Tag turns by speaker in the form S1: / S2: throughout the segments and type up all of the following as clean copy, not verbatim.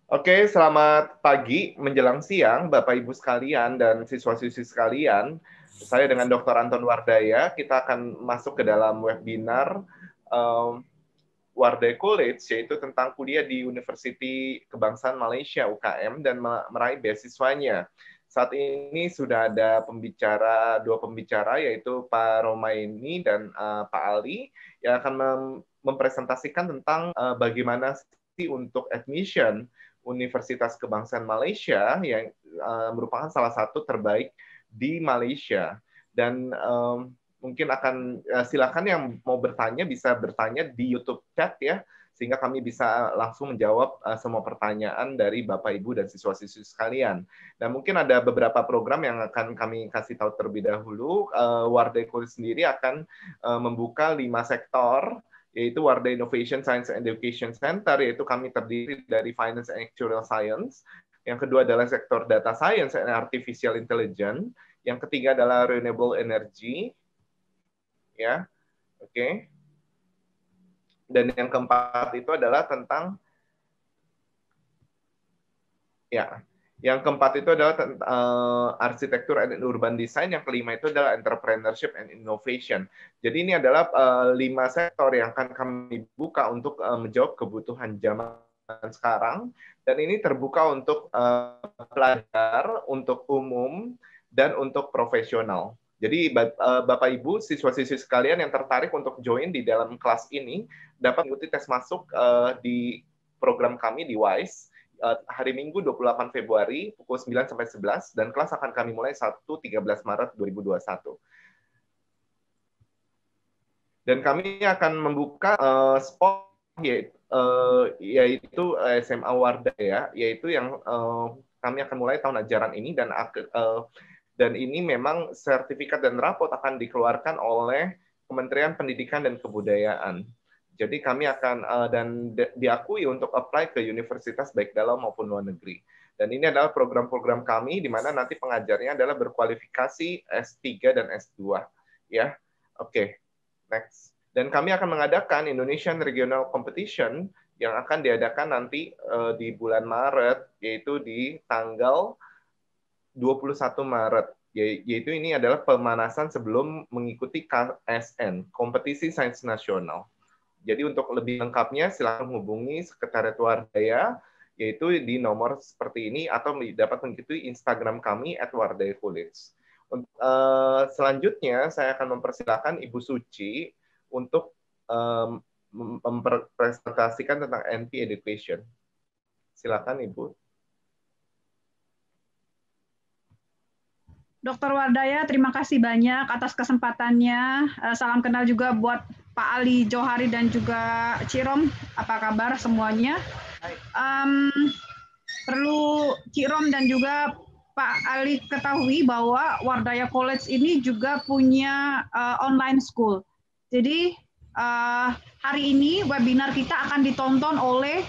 S1: Oke, selamat pagi menjelang siang, Bapak Ibu sekalian dan siswa-siswi sekalian. Saya dengan Dr. Anton Wardaya, kita akan masuk ke dalam webinar Wardaya College, yaitu tentang kuliah di Universiti Kebangsaan Malaysia UKM dan meraih beasiswanya. Saat ini sudah ada dua pembicara, yaitu Pak Romaini dan Pak Ali, yang akan mempresentasikan tentang bagaimana sih untuk admission Universitas Kebangsaan Malaysia yang merupakan salah satu terbaik di Malaysia. Dan mungkin akan silakan yang mau bertanya bisa bertanya di YouTube chat ya, sehingga kami bisa langsung menjawab semua pertanyaan dari Bapak Ibu dan siswa-siswi sekalian. Dan mungkin ada beberapa program yang akan kami kasih tahu terlebih dahulu. Wardaya College sendiri akan membuka 5 sektor, yaitu Wardaya Innovation Science and Education Center, yaitu kami terdiri dari Finance and Actuarial Science. Yang kedua adalah sektor Data Science and Artificial Intelligence. Yang ketiga adalah Renewable Energy. Ya, oke. Dan yang keempat itu adalah tentang yang keempat itu adalah arsitektur and urban design. Yang kelima itu adalah entrepreneurship and innovation. Jadi ini adalah 5 sektor yang akan kami buka untuk menjawab kebutuhan zaman sekarang. Dan ini terbuka untuk pelajar, untuk umum, dan untuk profesional. Jadi Bapak Ibu, siswa-siswi sekalian yang tertarik untuk join di dalam kelas ini dapat mengikuti tes masuk di program kami di WISE hari Minggu 28 Februari pukul 9 sampai 11 dan kelas akan kami mulai Sabtu 13 Maret 2021. Dan kami akan membuka spot yaitu SMA Wardaya, yaitu yang kami akan mulai tahun ajaran ini dan ini memang sertifikat dan rapot akan dikeluarkan oleh Kementerian Pendidikan dan Kebudayaan. Jadi kami akan dan diakui untuk apply ke universitas baik dalam maupun luar negeri. Dan ini adalah program-program kami di mana nanti pengajarnya adalah berkualifikasi S3 dan S2. Ya, oke. Next. Dan kami akan mengadakan Indonesian Regional Competition yang akan diadakan nanti di bulan Maret, yaitu di tanggal 21 Maret. Yaitu ini adalah pemanasan sebelum mengikuti KSN, Kompetisi Sains Nasional. Jadi untuk lebih lengkapnya silakan hubungi Sekretariat Wardaya yaitu di nomor seperti ini atau dapat mengikuti Instagram kami @wardayacollege. Selanjutnya saya akan mempersilahkan Ibu Suci untuk mempresentasikan tentang NP Education. Silakan Ibu.
S2: Dr. Wardaya, terima kasih banyak atas kesempatannya. Salam kenal juga buat Pak Ali Johari dan juga Cirom. Apa kabar semuanya? Perlu Cirom dan juga Pak Ali ketahui bahwa Wardaya College ini juga punya online school. Jadi hari ini webinar kita akan ditonton oleh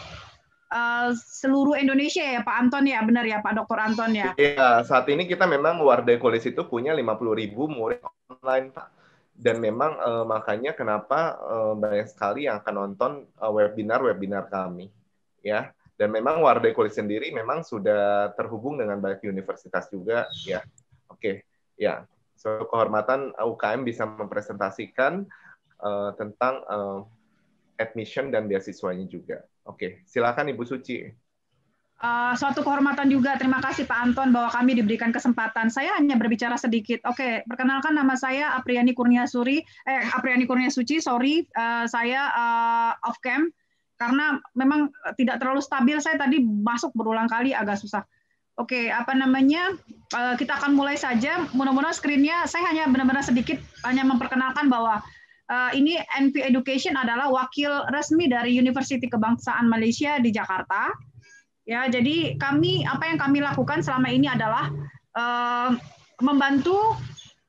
S2: seluruh Indonesia ya Pak Anton ya, benar ya Pak Dr. Anton ya?
S1: Iya, saat ini kita memang Wardaya College itu punya 50.000 murid online Pak. Dan memang makanya kenapa banyak sekali yang akan nonton webinar-webinar kami. Ya. Dan memang Wardaya College sendiri memang sudah terhubung dengan banyak universitas juga ya. Oke, ya. So, kehormatan UKM bisa mempresentasikan tentang admission dan beasiswanya juga. Oke, silakan Ibu Suci.
S2: Suatu kehormatan juga, terima kasih Pak Anton bahwa kami diberikan kesempatan. Saya hanya berbicara sedikit. Oke, perkenalkan nama saya Apriani Kurniasuci, saya off cam karena memang tidak terlalu stabil. Saya tadi masuk berulang kali agak susah. Oke, kita akan mulai saja. Mudah-mudahan screen-nya saya hanya benar-benar sedikit hanya memperkenalkan bahwa ini NP Education adalah wakil resmi dari Universiti Kebangsaan Malaysia di Jakarta. Ya, jadi apa yang kami lakukan selama ini adalah membantu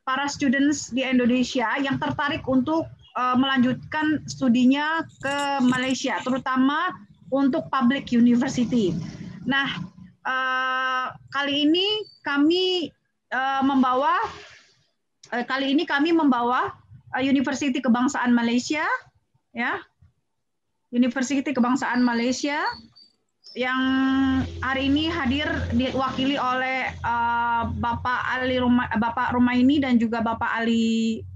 S2: para students di Indonesia yang tertarik untuk melanjutkan studinya ke Malaysia, terutama untuk public university. Nah, kali ini kami membawa Universiti Kebangsaan Malaysia, ya, Universiti Kebangsaan Malaysia. yang hari ini hadir diwakili oleh Bapak Rumaini dan juga Bapak Ali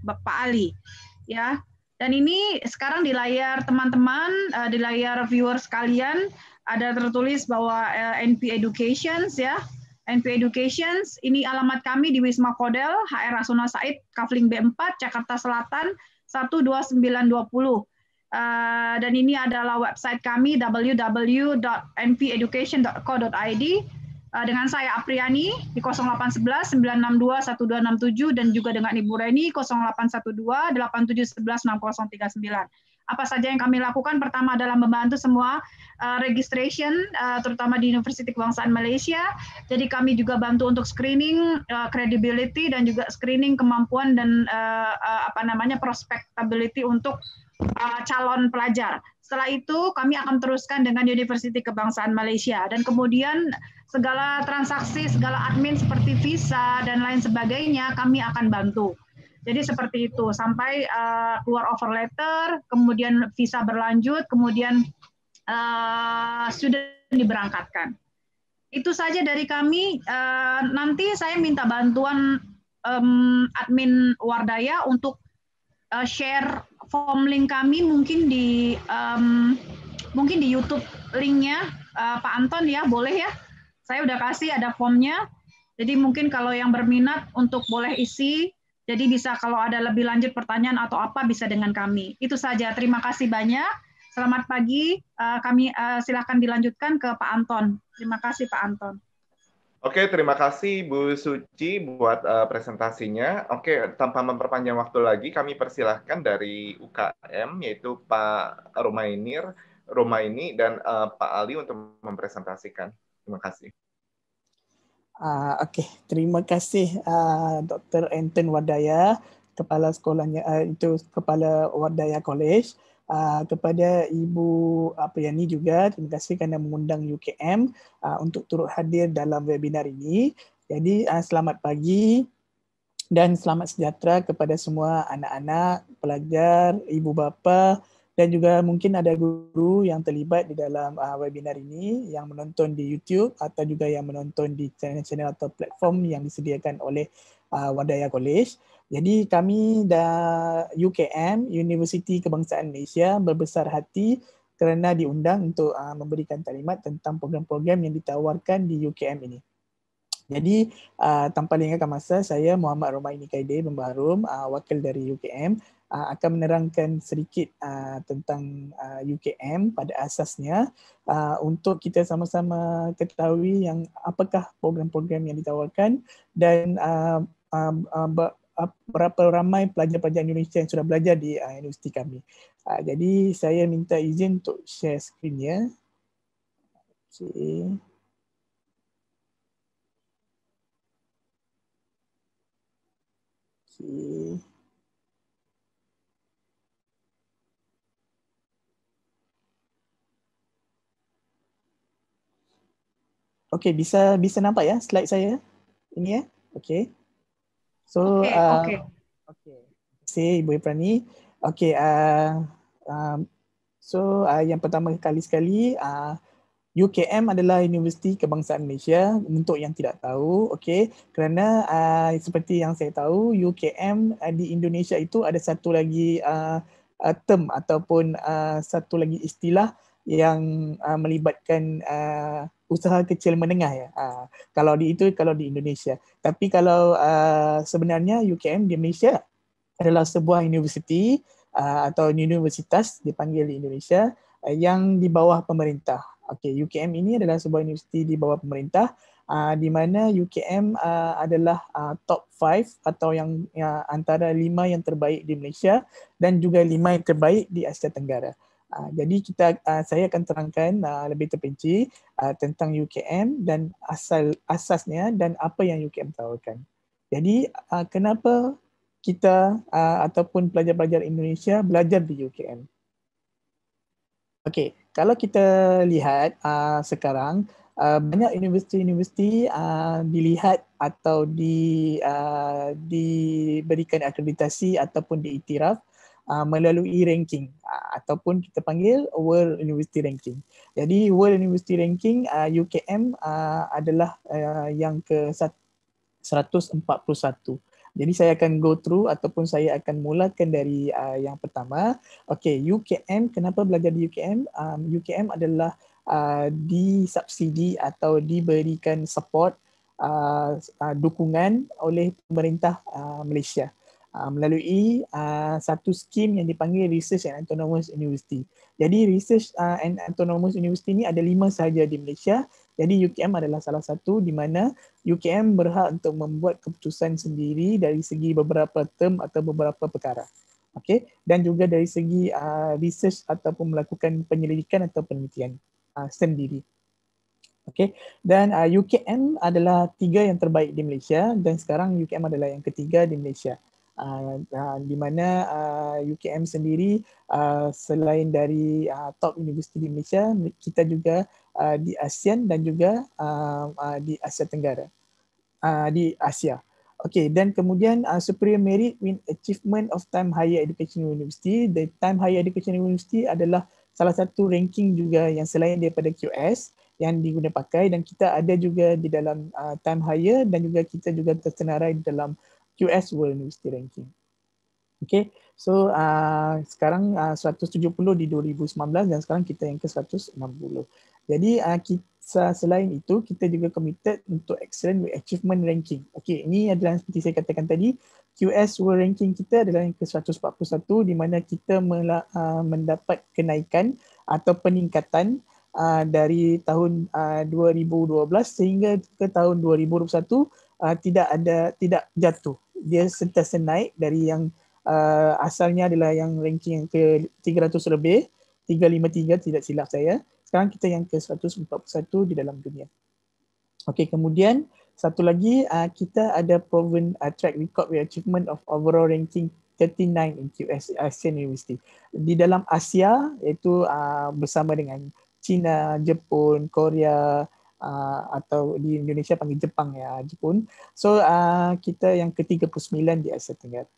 S2: ya. Dan ini sekarang di layar teman-teman, di layar viewers sekalian ada tertulis bahwa NP Educations ya. NP Educations, ini alamat kami di Wisma Kodel, HR Rasuna Said, Kafling B4, Jakarta Selatan 12920. Dan ini adalah website kami www.npeducation.co.id dengan saya Apriani di 0811 962 1267 dan juga dengan Ibu Reni 0812 8711 6039. Apa saja yang kami lakukan? Pertama adalah membantu semua registration, terutama di Universiti Kebangsaan Malaysia. Jadi kami juga bantu untuk screening credibility dan juga screening kemampuan dan prospectability untuk calon pelajar. Setelah itu kami akan teruskan dengan Universiti Kebangsaan Malaysia dan kemudian segala transaksi, segala admin seperti visa dan lain sebagainya kami akan bantu. Jadi seperti itu sampai keluar offer letter, kemudian visa berlanjut, kemudian student diberangkatkan. Itu saja dari kami. Nanti saya minta bantuan admin Wardaya untuk share form link kami mungkin di YouTube linknya Pak Anton ya, boleh ya? Saya udah kasih ada formnya. Jadi mungkin kalau yang berminat untuk boleh isi. Jadi bisa kalau ada lebih lanjut pertanyaan atau apa bisa dengan kami. Itu saja. Terima kasih banyak. Selamat pagi. Kami silakan dilanjutkan ke Pak Anton. Terima kasih Pak Anton.
S1: Oke, terima kasih Bu Suci buat presentasinya. Oke, tanpa memperpanjang waktu lagi, kami persilahkan dari UKM, yaitu Pak Romaini dan Pak Ali untuk mempresentasikan. Terima kasih.
S3: Okey, terima kasih Dr. Anton Wardaya, kepala sekolahnya itu kepala Wardaya College. Kepada Ibu Apriani juga, terima kasih kerana mengundang UKM untuk turut hadir dalam webinar ini. Jadi selamat pagi dan selamat sejahtera kepada semua anak-anak, pelajar, ibu bapa dan juga mungkin ada guru yang terlibat di dalam webinar ini yang menonton di YouTube atau juga yang menonton di channel-channel atau platform yang disediakan oleh Wardaya College. Jadi kami UKM, Universiti Kebangsaan Malaysia berbesar hati kerana diundang untuk memberikan taklimat tentang program-program yang ditawarkan di UKM ini. Jadi tanpa lengahkan masa, saya Muhammad Romaini Kaide Pembaharum, wakil dari UKM, akan menerangkan sedikit tentang UKM pada asasnya untuk kita sama-sama ketahui yang apakah program-program yang ditawarkan dan berapa ramai pelajar-pelajar Indonesia yang sudah belajar di universiti kami. Jadi saya minta izin untuk share skrinnya. Okay. Okey, bisa nampak ya slide saya? Ini ya? Okey. So okey. Terima kasih Ibu Iprani. Okey, yang pertama sekali UKM adalah Universiti Kebangsaan Malaysia untuk yang tidak tahu, okey, kerana seperti yang saya tahu UKM di Indonesia itu ada satu lagi term ataupun satu lagi istilah yang melibatkan usaha kecil menengah ya. Kalau di Indonesia. Tapi kalau sebenarnya UKM di Malaysia adalah sebuah universiti atau universitas dipanggil di Indonesia yang di bawah pemerintah. Okey, UKM ini adalah sebuah universiti di bawah pemerintah di mana UKM adalah top 5 atau yang antara 5 yang terbaik di Malaysia dan juga 5 yang terbaik di Asia Tenggara. Jadi saya akan terangkan lebih terperinci tentang UKM dan asasnya dan apa yang UKM tawarkan. Jadi kenapa kita ataupun pelajar-pelajar Indonesia belajar di UKM? Okey, kalau kita lihat sekarang banyak universiti-universiti dilihat atau diberikan akreditasi ataupun diiktiraf melalui ranking ataupun kita panggil World University Ranking. Jadi World University Ranking UKM adalah yang ke 141. Jadi saya akan go through ataupun saya akan mulakan dari yang pertama. Okay, UKM, kenapa belajar di UKM? UKM adalah disubsidi atau diberikan support dukungan oleh pemerintah Malaysia melalui satu skim yang dipanggil Research and Autonomous University. Jadi Research and Autonomous University ni ada 5 sahaja di Malaysia. Jadi UKM adalah salah satu di mana UKM berhak untuk membuat keputusan sendiri dari segi beberapa term atau beberapa perkara. Okay? Dan juga dari segi research ataupun melakukan penyelidikan atau penelitian sendiri. Okay. Dan UKM adalah 3 yang terbaik di Malaysia dan sekarang UKM adalah yang ketiga di Malaysia. Di mana UKM sendiri selain dari top universiti di Malaysia, kita juga di ASEAN dan juga di Asia Tenggara, di Asia. Okay, dan kemudian Superior Merit with Achievement of Time Higher Education University. The Time Higher Education University adalah salah satu ranking juga yang selain daripada QS yang diguna pakai, dan kita ada juga di dalam Time Higher dan juga kita juga tersenarai di dalam QS World University Ranking. Okay, so sekarang 170 di 2019 dan sekarang kita yang ke 160. Jadi selain itu kita juga committed untuk Excellent with Achievement Ranking. Okay, ini adalah seperti saya katakan tadi, QS World Ranking kita adalah yang ke 141 di mana kita mendapat kenaikan atau peningkatan dari tahun 2012 sehingga ke tahun 2021 tidak jatuh. Dia sentiasa naik dari yang asalnya adalah yang ranking yang ke 300 lebih, 353 tidak silap saya. Sekarang kita yang ke 141 di dalam dunia. Okey, kemudian satu lagi kita ada proven track record with achievement of overall ranking 39 in QS ASEAN University. Di dalam Asia iaitu bersama dengan China, Jepun, Korea, atau di Indonesia panggil Jepang ya, Jepun. So kita yang ke-39 di Asia Tenggara,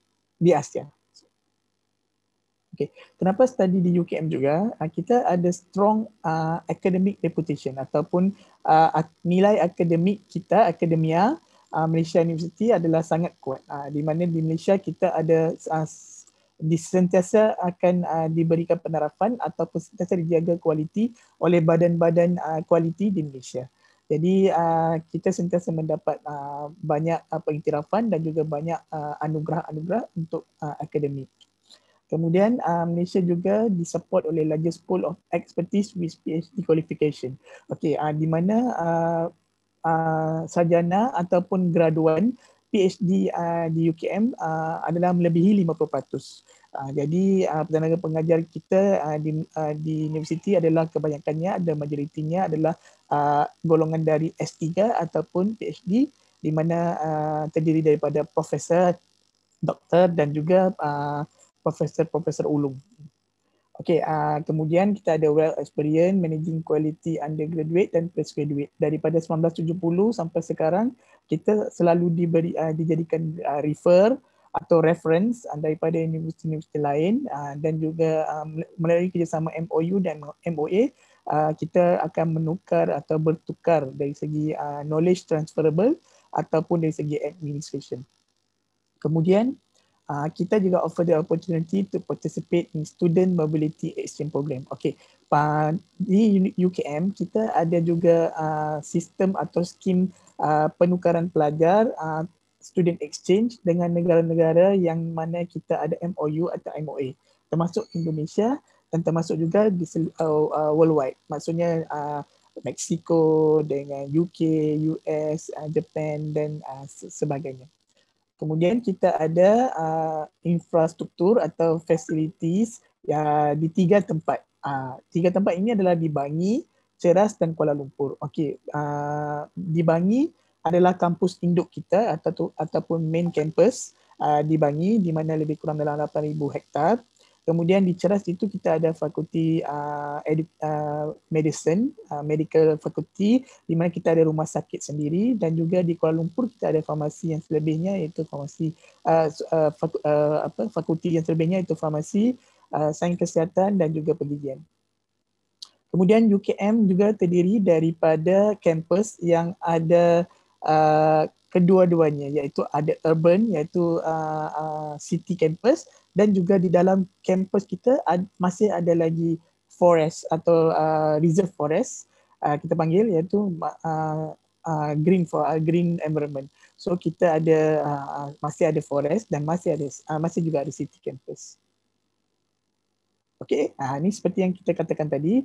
S3: di Asia. Okay. Kenapa study di UKM juga? Kita ada strong academic reputation ataupun nilai akademik kita, akademia Malaysia University adalah sangat kuat. Di mana di Malaysia kita ada sentiasa akan diberikan penerapan ataupun sentiasa dijaga kualiti oleh badan-badan kualiti di Malaysia. Jadi kita sentiasa mendapat banyak pengiktirafan dan juga banyak anugerah-anugerah untuk akademik. Kemudian Malaysia juga disupport oleh largest pool of expertise with PhD qualification. Okey, di mana sarjana ataupun graduan PhD di UKM adalah melebihi 50%. Jadi tenaga pengajar kita di universiti adalah kebanyakannya, ada majoritinya adalah golongan dari S3 ataupun PhD di mana terdiri daripada profesor, doktor dan juga profesor ulung. Okey, kemudian kita ada well experience managing quality undergraduate dan postgraduate. Daripada 1970 sampai sekarang kita selalu dijadikan refer atau reference daripada universiti-universiti lain dan juga melalui kerjasama MOU dan MOA kita akan menukar atau bertukar dari segi knowledge transferable ataupun dari segi administration. Kemudian kita juga offer the opportunity to participate in student mobility exchange program. Okey, di UKM kita ada juga sistem atau skim penukaran pelajar student exchange dengan negara-negara yang mana kita ada MOU atau MOA, termasuk Indonesia dan termasuk juga di worldwide. Maksudnya Mexico dengan UK, US, Japan dan sebagainya. Kemudian kita ada infrastruktur atau facilities di 3 tempat. 3 tempat ini adalah di Bangi, Ceras dan Kuala Lumpur. Okey, di Bangi adalah kampus induk kita ataupun main campus di Bangi di mana lebih kurang dalam 8,000 hektar. Kemudian di CERAS itu kita ada fakulti medicine, medical faculty, di mana kita ada rumah sakit sendiri, dan juga di Kuala Lumpur kita ada farmasi yang selebihnya iaitu farmasi fakulti yang selebihnya iaitu farmasi, sains kesihatan dan juga pergigian. Kemudian UKM juga terdiri daripada kampus yang ada kedua-duanya, iaitu ada urban, iaitu city campus, dan juga di dalam kampus kita masih ada lagi forest atau reserve forest, kita panggil, iaitu green environment. So kita ada masih ada forest dan masih juga ada city campus. Okey, ini seperti yang kita katakan tadi,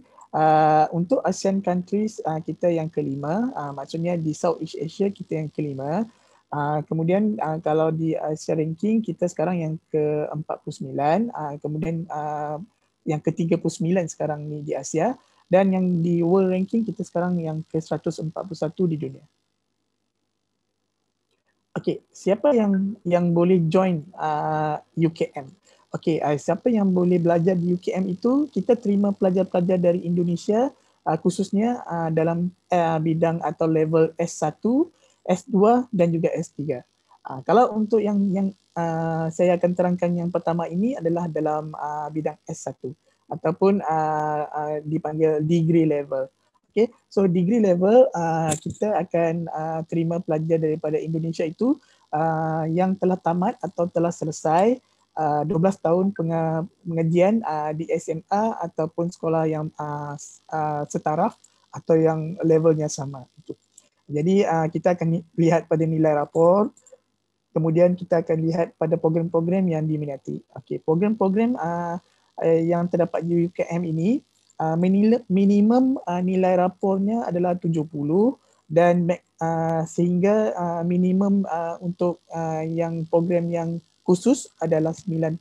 S3: untuk ASEAN countries kita yang kelima, maksudnya di Southeast Asia kita yang kelima. Kemudian kalau di Asia ranking kita sekarang yang ke-49, kemudian yang ke-39 sekarang ni di Asia, dan yang di world ranking kita sekarang yang ke-141 di dunia. Okey, siapa yang boleh join UKM? Okey, siapa yang boleh belajar di UKM itu, kita terima pelajar-pelajar dari Indonesia khususnya dalam bidang atau level S1, S2 dan juga S3. Kalau untuk yang saya akan terangkan yang pertama ini adalah dalam bidang S1 ataupun dipanggil degree level. Okay, so degree level kita akan terima pelajar daripada Indonesia itu yang telah tamat atau telah selesai 12 tahun pengajian di SMA ataupun sekolah yang setaraf atau yang levelnya sama. Jadi kita akan lihat pada nilai rapor, kemudian kita akan lihat pada program-program yang diminati. Okey, program-program yang terdapat di UKM ini minimum nilai rapornya adalah 70 dan sehingga minimum untuk yang program yang khusus adalah 90.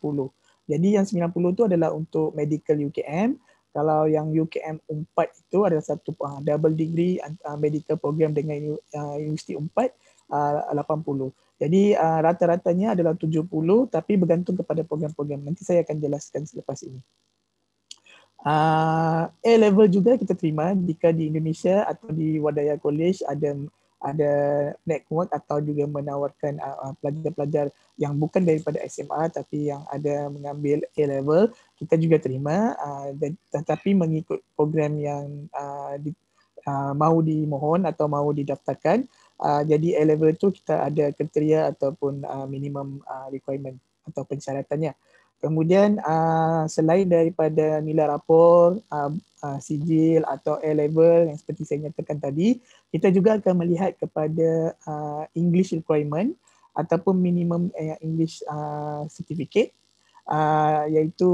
S3: Jadi yang 90 itu adalah untuk medical UKM. Kalau yang UKM 4 itu adalah satu double degree medical program dengan Universiti 4 80. Jadi rata-ratanya adalah 70 tapi bergantung kepada program-program. Nanti saya akan jelaskan selepas ini. A-level juga kita terima jika di Indonesia atau di Wadaya College ada network atau juga menawarkan pelajar-pelajar yang bukan daripada SMA tapi yang ada mengambil A-level, kita juga terima tetapi mengikut program yang mahu dimohon atau mahu didaftarkan. Jadi A-level itu kita ada kriteria ataupun minimum requirement atau persyaratannya. Kemudian selain daripada nilai rapor, sijil atau A-level yang seperti saya nyatakan tadi, kita juga akan melihat kepada English requirement ataupun minimum English certificate, iaitu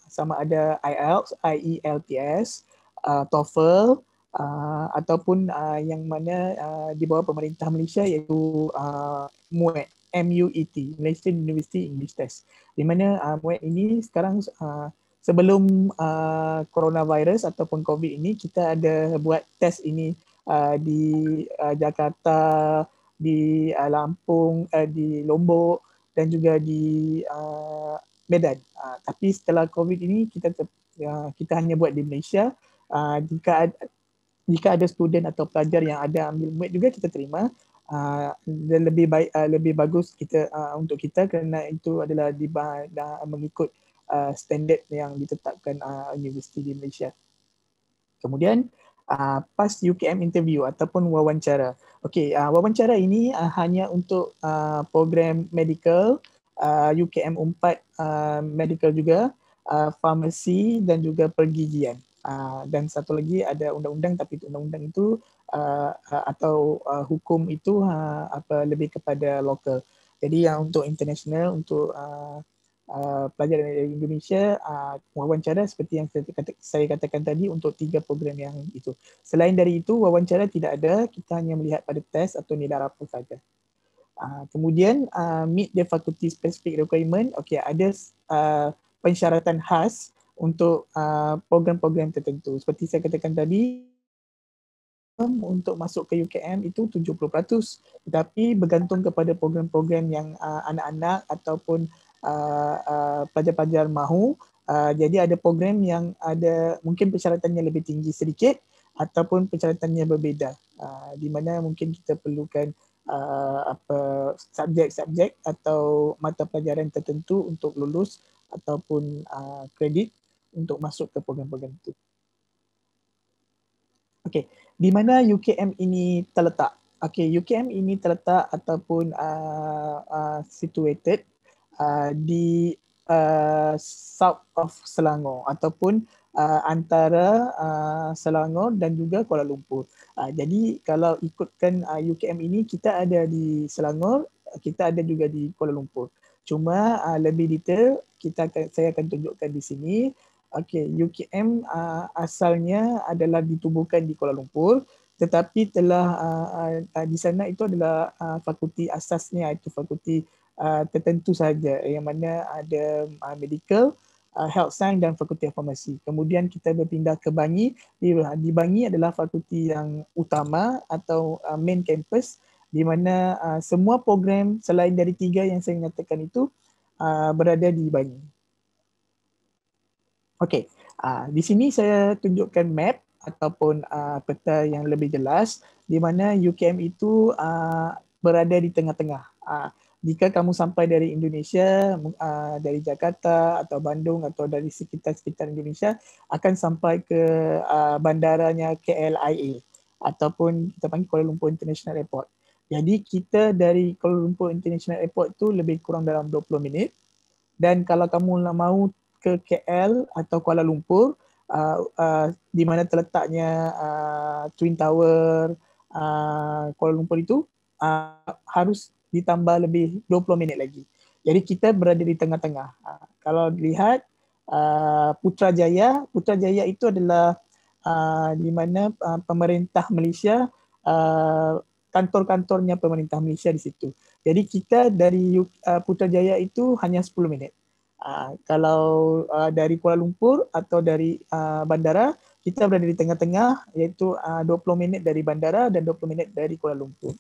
S3: sama ada IELTS, IELTS, TOEFL, ataupun yang mana di bawah pemerintah Malaysia iaitu MUET, MUET, Malaysian University English Test. Di mana MUET ini sekarang sebelum coronavirus ataupun COVID ini kita ada buat test ini di Jakarta, di Lampung, di Lombok dan juga di Medan. Tapi setelah COVID ini kita hanya buat di Malaysia. Jika ada student atau pelajar yang ada ambil MUET juga kita terima. Dan lebih bagus kita untuk kita kerana itu adalah mengikut standard yang ditetapkan universiti di Malaysia. Kemudian pas UKM interview ataupun wawancara. Okey, wawancara ini hanya untuk program medical, UKM 4 medical juga, farmasi dan juga pergigian. Dan satu lagi ada undang-undang, tapi undang-undang itu atau hukum itu lebih kepada lokal. Jadi yang untuk international, untuk pelajar dari Indonesia, wawancara seperti yang saya katakan tadi untuk 3 program yang itu. Selain dari itu wawancara tidak ada, kita hanya melihat pada test atau nilai rapor saja. Kemudian meet the faculty specific requirement. Okey, ada persyaratan khas untuk program-program tertentu. Seperti saya katakan tadi, untuk masuk ke UKM itu 70%, tetapi bergantung kepada program-program yang anak-anak ataupun pelajar-pelajar mahu, Jadi ada program yang ada mungkin persyaratannya lebih tinggi sedikit ataupun persyaratannya berbeza. Di mana mungkin kita perlukan apa subjek-subjek atau mata pelajaran tertentu untuk lulus ataupun kredit untuk masuk ke program-program itu. Okey, di mana UKM ini terletak? Okey, UKM ini terletak ataupun situated di south of Selangor ataupun antara Selangor dan juga Kuala Lumpur. Jadi kalau ikutkan UKM ini, kita ada di Selangor, kita ada juga di Kuala Lumpur. Cuma lebih detail saya akan tunjukkan di sini. Okey, UKM asalnya adalah ditubuhkan di Kuala Lumpur, tetapi telah di sana itu adalah fakulti asasnya, itu fakulti tertentu sahaja yang mana ada medical, health science dan fakulti farmasi. Kemudian kita berpindah ke Bangi. Di Bangi adalah fakulti yang utama atau main campus, di mana semua program selain dari 3 yang saya nyatakan itu berada di Bangi. Okey, di sini saya tunjukkan map ataupun peta yang lebih jelas di mana UKM itu berada di tengah-tengah. Jika kamu sampai dari Indonesia, dari Jakarta atau Bandung atau dari sekitar-sekitar Indonesia, akan sampai ke bandaranya KLIA ataupun kita panggil Kuala Lumpur International Airport. Jadi kita dari Kuala Lumpur International Airport tu lebih kurang dalam 20 minit. Dan kalau kamu mahu ke KL atau Kuala Lumpur, di mana terletaknya Twin Tower Kuala Lumpur itu, harus ditambah lebih 20 minit lagi. Jadi kita berada di tengah-tengah. Kalau dilihat Putrajaya itu adalah di mana pemerintah Malaysia, kantor-kantornya pemerintah Malaysia di situ. Jadi kita dari Putrajaya itu hanya 10 minit. Kalau dari Kuala Lumpur atau dari bandara, kita berada di tengah-tengah, iaitu 20 minit dari bandara dan 20 minit dari Kuala Lumpur.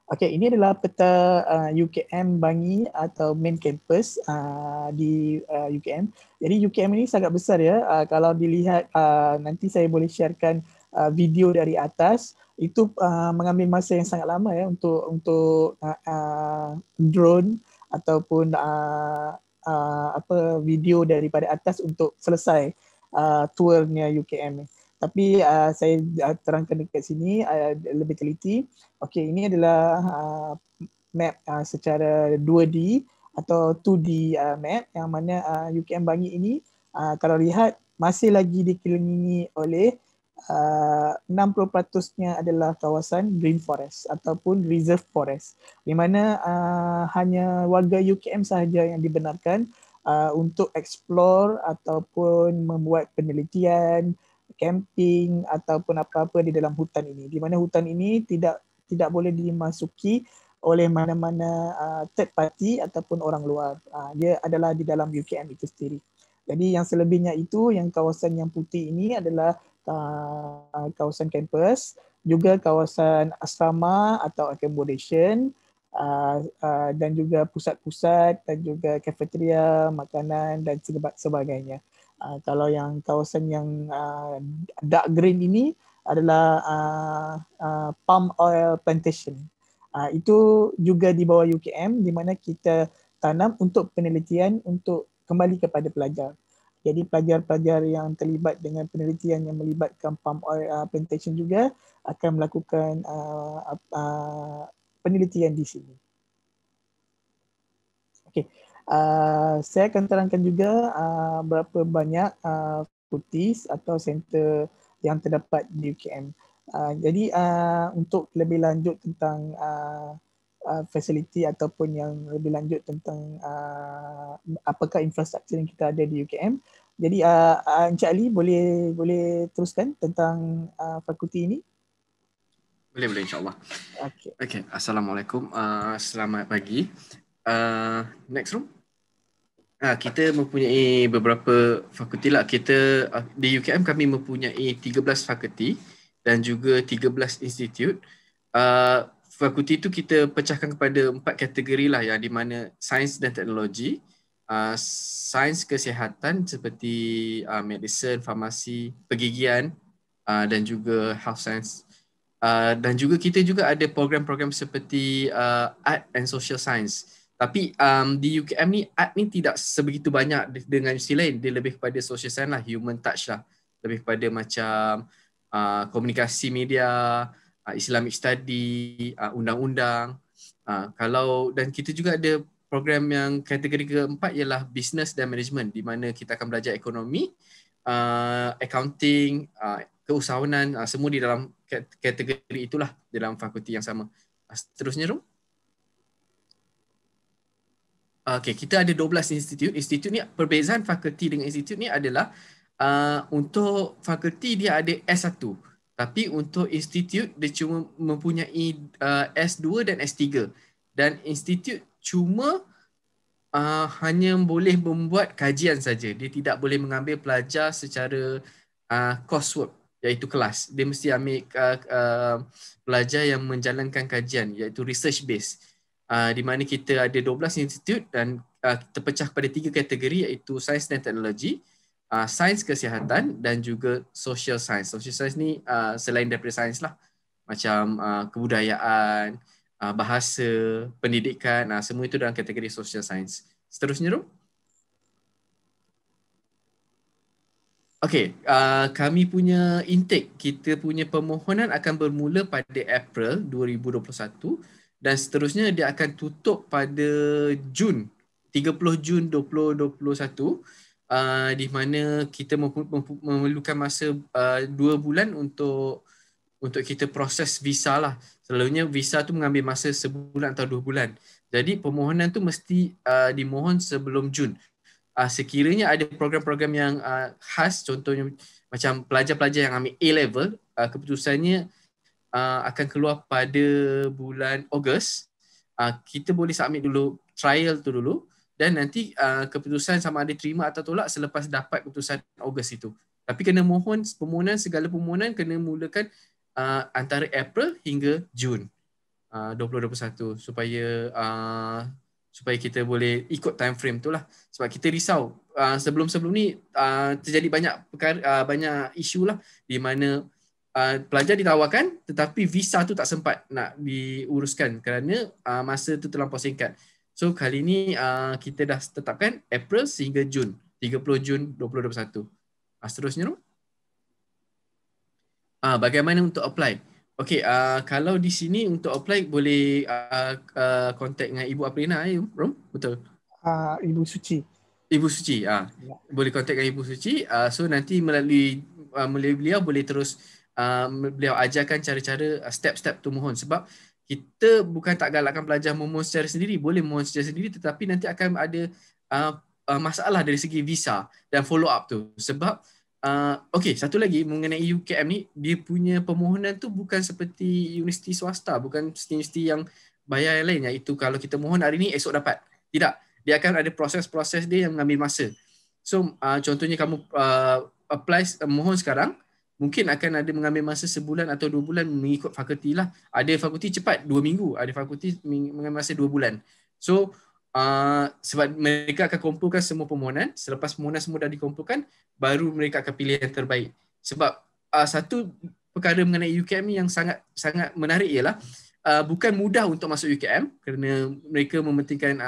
S3: Okey, ini adalah peta UKM Bangi atau main campus di UKM. Jadi UKM ini sangat besar ya. Kalau dilihat, nanti saya boleh sharekan video dari atas. Itu mengambil masa yang sangat lama ya untuk drone ataupun video daripada atas untuk selesai tournya UKM. Tapi saya terangkan dekat sini lebih teliti. Okey, ini adalah map secara 2D atau 2D map yang mana UKM Bangi ini kalau lihat masih lagi dikelilingi oleh 60%-nya adalah kawasan green forest ataupun reserve forest, di mana hanya warga UKM sahaja yang dibenarkan untuk explore ataupun membuat penelitian, camping ataupun apa-apa di dalam hutan ini, di mana hutan ini tidak boleh dimasuki oleh mana-mana third party ataupun orang luar. Dia adalah di dalam UKM itu sendiri. Jadi yang selebihnya itu, yang kawasan yang putih ini adalah kawasan kampus, juga kawasan asrama atau accommodation, dan juga pusat-pusat dan juga cafeteria, makanan dan sebagainya. Kalau yang kawasan yang dark green ini adalah palm oil plantation. Itu juga di bawah UKM, di mana kita tanam untuk penelitian untuk kembali kepada pelajar. Jadi pelajar-pelajar yang terlibat dengan penelitian yang melibatkan palm oil plantation juga akan melakukan penelitian di sini. Okey, saya akan terangkan juga berapa banyak fakultis atau center yang terdapat di UKM. Jadi untuk lebih lanjut tentang fasiliti ataupun yang lebih lanjut tentang apakah infrastruktur yang kita ada di UKM. Jadi Encik Ali boleh teruskan tentang fakulti ini?
S4: Boleh insyaAllah. Okay. Assalamualaikum. Selamat pagi. Next room. Kita mempunyai beberapa fakulti lah. Kita di UKM kami mempunyai 13 fakulti dan juga 13 institut. fakulti itu kita pecahkan kepada 4 kategori lah, yang di mana sains dan teknologi, sains kesihatan seperti medicine, farmasi, pergigian, dan juga health science. Dan juga kita juga ada program-program seperti art and social science. Tapi di UKM ni, art ni tidak sebegitu banyak dengan universiti lain. Dia lebih kepada social science lah, human touch lah. Lebih kepada macam komunikasi media, Islamic study, undang-undang. Dan kita juga ada program yang kategori keempat ialah business dan management, di mana kita akan belajar ekonomi, accounting, keusahawanan, semua di dalam kategori itulah dalam fakulti yang sama. Seterusnya, Rom. Okay, kita ada 12 institut. Institut ni, perbezaan fakulti dengan institut ni adalah untuk fakulti dia ada S1. Tapi untuk institut dia cuma mempunyai S2 dan S3. Dan institut cuma hanya boleh membuat kajian saja. Dia tidak boleh mengambil pelajar secara coursework, iaitu kelas. Dia mesti ambil pelajar yang menjalankan kajian, iaitu research base. Di mana kita ada 12 institut dan terpecah pada 3 kategori, iaitu sains dan teknologi, sains kesihatan dan juga social science. Social science ni selain daripada sains lah, macam kebudayaan, bahasa, pendidikan, semua itu dalam kategori social science. Seterusnya, Rom. Okey, kami punya intake, kita punya permohonan akan bermula pada April 2021 dan seterusnya dia akan tutup pada Jun, 30 Jun 2021. Di mana kita memerlukan masa 2 bulan untuk kita proses visa lah. Selalunya visa tu mengambil masa sebulan atau 2 bulan. Jadi permohonan tu mesti dimohon sebelum Jun. Sekiranya ada program-program yang khas, contohnya macam pelajar-pelajar yang ambil A-level, keputusannya akan keluar pada bulan Ogos. Kita boleh submit dulu trial tu dulu. Dan nanti keputusan sama ada terima atau tolak selepas dapat keputusan Ogos itu. Tapi kena segala permohonan kena mulakan antara April hingga Jun 2021 supaya kita boleh ikut time frame tu lah. Sebab kita risau sebelum-sebelum ni terjadi banyak perkara, banyak isu lah, di mana pelajar ditawarkan tetapi visa tu tak sempat nak diuruskan kerana masa tu terlampau singkat. So kali ni kita dah tetapkan April sehingga Jun, 30 Jun 2021. Seterusnya, Rom. Bagaimana untuk apply? Okey, kalau di sini untuk apply boleh contact dengan Ibu Aprina, Rom? Betul?
S3: Ibu Suci.
S4: Ibu Suci, boleh contact dengan Ibu Suci. So nanti melalui beliau boleh terus beliau ajarkan cara-cara step-step tu mohon. Sebab kita bukan tak galakkan pelajar memohon secara sendiri, boleh memohon secara sendiri, tetapi nanti akan ada masalah dari segi visa dan follow up tu. Sebab okey, satu lagi mengenai UKM ni, dia punya permohonan tu bukan seperti universiti swasta, bukan universiti yang bayar yang lain, iaitu kalau kita mohon hari ni esok dapat. Tidak, dia akan ada proses-proses dia yang mengambil masa. So contohnya kamu mohon sekarang, mungkin akan ada mengambil masa sebulan atau 2 bulan mengikut fakulti lah. Ada fakulti cepat 2 minggu, ada fakulti mengambil masa 2 bulan. So sebab mereka akan kumpulkan semua permohonan, selepas permohonan semua dah dikumpulkan, baru mereka akan pilih yang terbaik. Sebab satu perkara mengenai UKM ni yang sangat menarik ialah bukan mudah untuk masuk UKM kerana mereka mementingkan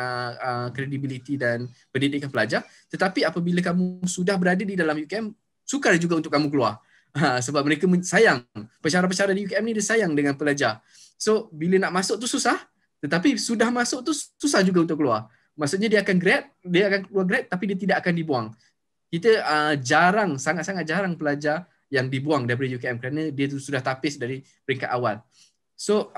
S4: credibility dan pendidikan pelajar, tetapi apabila kamu sudah berada di dalam UKM, sukar juga untuk kamu keluar. Sebab mereka sayang, pensyarah-pensyarah di UKM ni dia sayang dengan pelajar. So bila nak masuk tu susah, tetapi sudah masuk tu susah juga untuk keluar. Maksudnya dia akan keluar grad tapi dia tidak akan dibuang. Kita sangat-sangat jarang pelajar yang dibuang daripada UKM kerana dia tu sudah tapis dari peringkat awal. So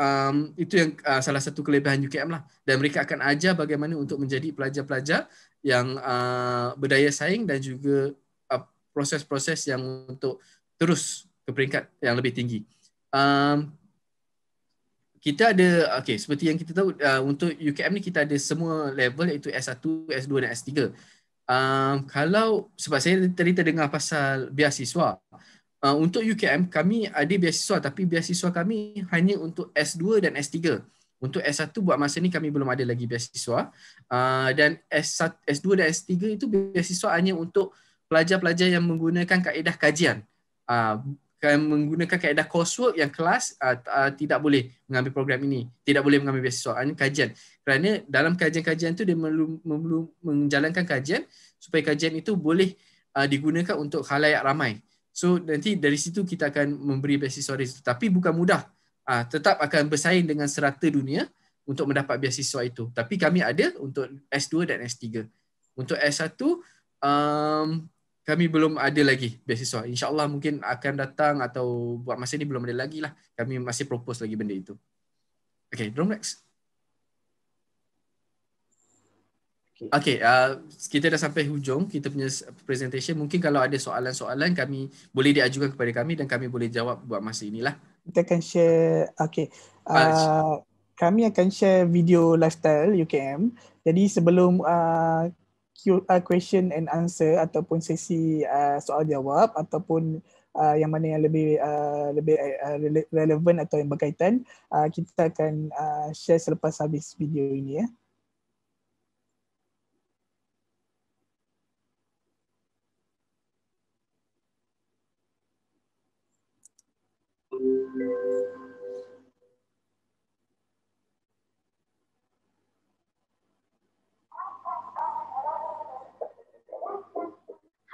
S4: itu yang salah satu kelebihan UKM lah. Dan mereka akan ajar bagaimana untuk menjadi pelajar-pelajar yang berdaya saing dan juga proses-proses yang untuk terus ke peringkat yang lebih tinggi. Kita ada, seperti yang kita tahu, untuk UKM ni kita ada semua level, iaitu S1, S2 dan S3. Kalau, sebab saya tadi terdengar pasal beasiswa, Untuk UKM kami ada beasiswa, tapi beasiswa kami hanya untuk S2 dan S3. Untuk S1 buat masa ni kami belum ada lagi beasiswa. Dan S1, S2 dan S3 itu beasiswa hanya untuk pelajar-pelajar yang menggunakan kaedah kajian. Menggunakan kaedah coursework yang kelas tidak boleh mengambil program ini, tidak boleh mengambil beasiswa, hanya kajian. Kerana dalam kajian-kajian tu dia perlu menjalankan kajian supaya kajian itu boleh digunakan untuk khalayak ramai. So nanti dari situ kita akan memberi beasiswa itu. Tapi bukan mudah. Tetap akan bersaing dengan serata dunia untuk mendapat beasiswa itu. Tapi kami ada untuk S2 dan S3. Untuk S1 kami belum ada lagi beasiswa. InsyaAllah mungkin akan datang atau buat masa ni belum ada lagi lah. Kami masih propose lagi benda itu. Okay, drum next. Okay, kita dah sampai hujung kita punya presentation. Mungkin kalau ada soalan-soalan kami boleh diajukan kepada kami dan kami boleh jawab buat masa inilah.
S3: Kita akan share, kami akan share video lifestyle UKM. Jadi sebelum question and answer ataupun sesi soal jawab ataupun yang mana yang lebih relevan atau yang berkaitan, kita akan share selepas habis video ini ya.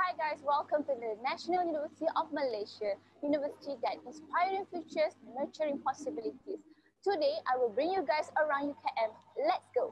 S5: Hi guys, welcome to the National University of Malaysia, university that inspiring futures, nurturing possibilities. Today, I will bring you guys around UKM. Let's go.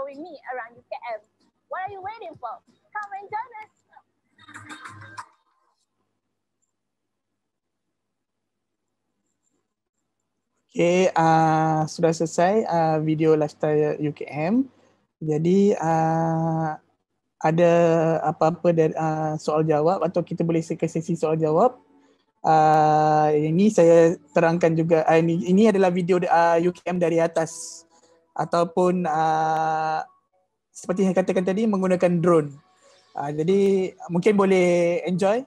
S5: showing me around UKM. What are you waiting for? Come and join us.
S3: Okay, sudah selesai video lifestyle UKM. Jadi ada apa-apa dari soal jawab atau kita boleh ke sesi soal jawab. Ini saya terangkan juga, ini adalah video UKM dari atas ataupun seperti yang katakan tadi menggunakan drone. Jadi mungkin boleh enjoy.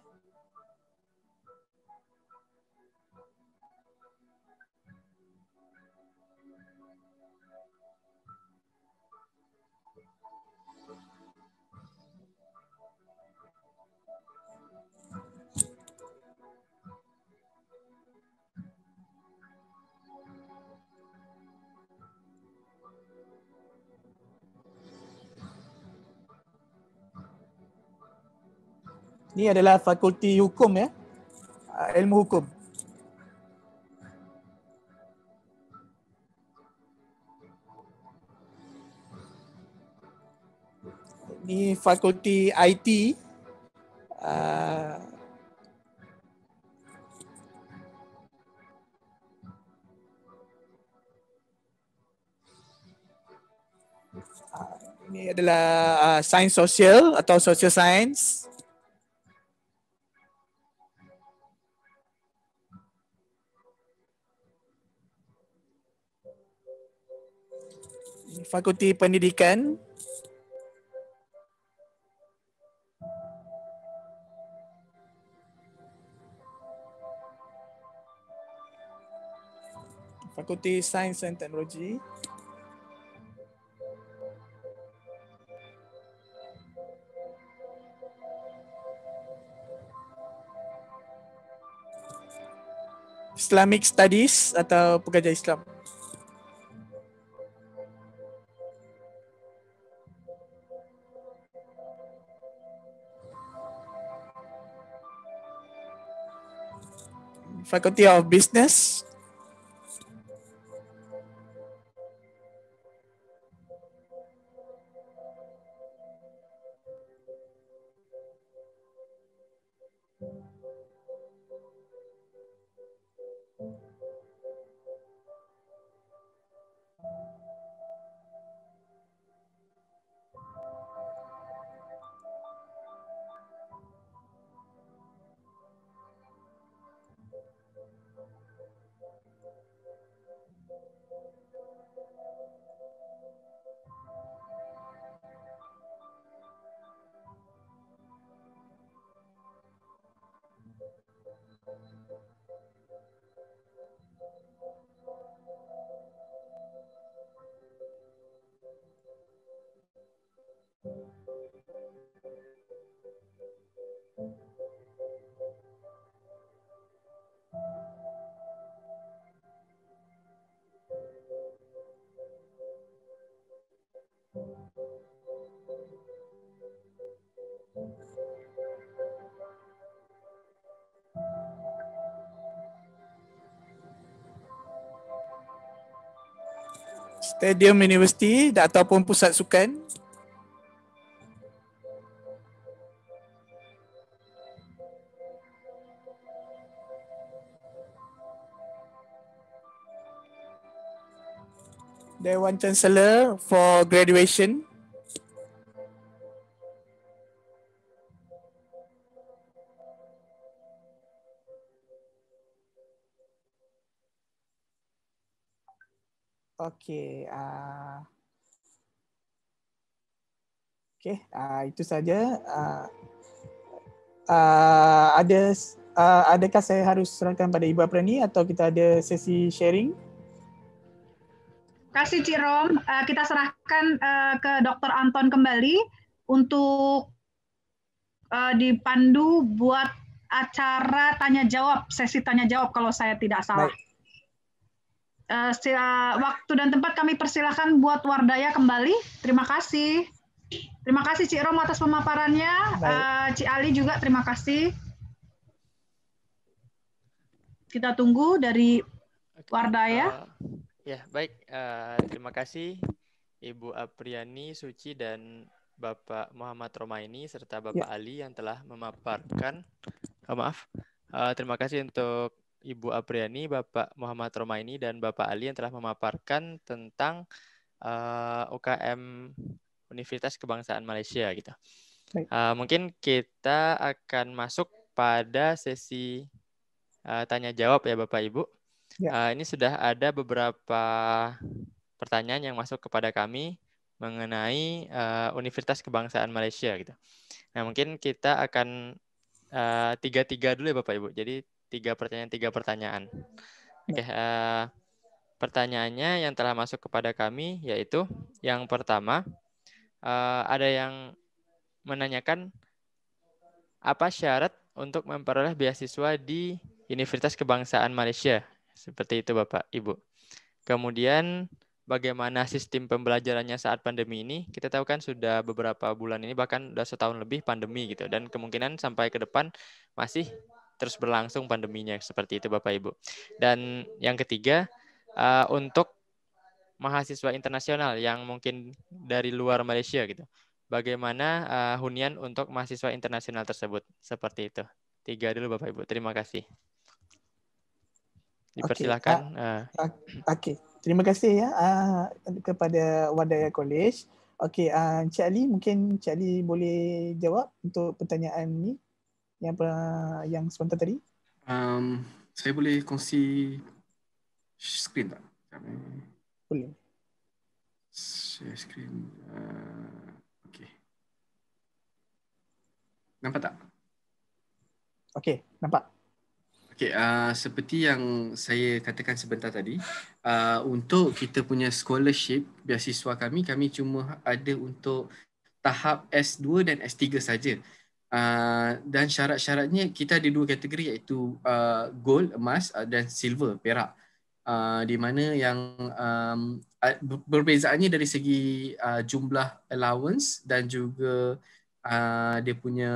S3: Ini adalah fakulti hukum ya, ilmu hukum. Ini fakulti IT. Ini adalah sains sosial atau social science. Fakulti Pendidikan. Fakulti Sains dan Teknologi. Islamic Studies atau Pengajian Islam. Faculty of Business. Stadium University ataupun pusat sukan. Dewan Chancellor for graduation. Okey, itu saja. Adakah saya harus serahkan pada Ibu Aprani atau kita ada sesi sharing?
S2: Kasih Cik Rom, kita serahkan ke Dr. Anton kembali untuk dipandu buat acara tanya jawab, sesi tanya jawab kalau saya tidak salah. Baik. Waktu dan tempat kami persilahkan buat Wardaya kembali. Terima kasih. Terima kasih Cik Rom atas pemaparannya. Cik Ali juga terima kasih. Kita tunggu dari Wardaya.
S6: Ya, baik. Terima kasih Ibu Apriani Suci dan Bapak Muhammad Romaini serta
S3: Ya.
S6: Bapak Ali yang telah memaparkan. Terima kasih untuk Ibu Apriani, Bapak Muhammad Romaini dan Bapak Ali yang telah memaparkan tentang UKM Universitas Kebangsaan Malaysia gitu.
S3: Baik.
S6: Mungkin kita akan masuk pada sesi tanya jawab ya Bapak Ibu.
S3: Ya.
S6: Ini sudah ada beberapa pertanyaan yang masuk kepada kami mengenai Universitas Kebangsaan Malaysia gitu. Nah, mungkin kita akan tiga dulu ya Bapak Ibu. Jadi 3 pertanyaan. Oke, pertanyaannya yang telah masuk kepada kami yaitu yang pertama, ada yang menanyakan apa syarat untuk memperoleh beasiswa di Universitas Kebangsaan Malaysia. Seperti itu Bapak Ibu. Kemudian bagaimana sistem pembelajarannya saat pandemi ini? Kita tahu kan sudah beberapa bulan ini, bahkan sudah setahun lebih pandemi gitu. Dan kemungkinan sampai ke depan masih terus berlangsung pandeminya. Seperti itu Bapak Ibu. Dan yang ketiga, untuk mahasiswa internasional yang mungkin dari luar Malaysia gitu. Bagaimana hunian untuk mahasiswa internasional tersebut? Seperti itu. 3 dulu Bapak Ibu. Terima kasih. Dipersilakan.
S3: Okey. Terima kasih ya kepada Wadaya College. Okey, Encik Ali, mungkin Encik Ali boleh jawab untuk pertanyaan ni yang sebentar tadi.
S4: Saya boleh kongsi skrin tak?
S3: Boleh.
S4: Share skrin. Okey. Nampak tak?
S3: Okey, nampak.
S4: Okey, seperti yang saya katakan sebentar tadi, untuk kita punya scholarship, beasiswa kami cuma ada untuk tahap S2 dan S3 saja. Dan syarat-syaratnya kita ada 2 kategori iaitu gold, emas dan silver, perak. Di mana yang perbezaannya dari segi jumlah allowance dan juga dia punya,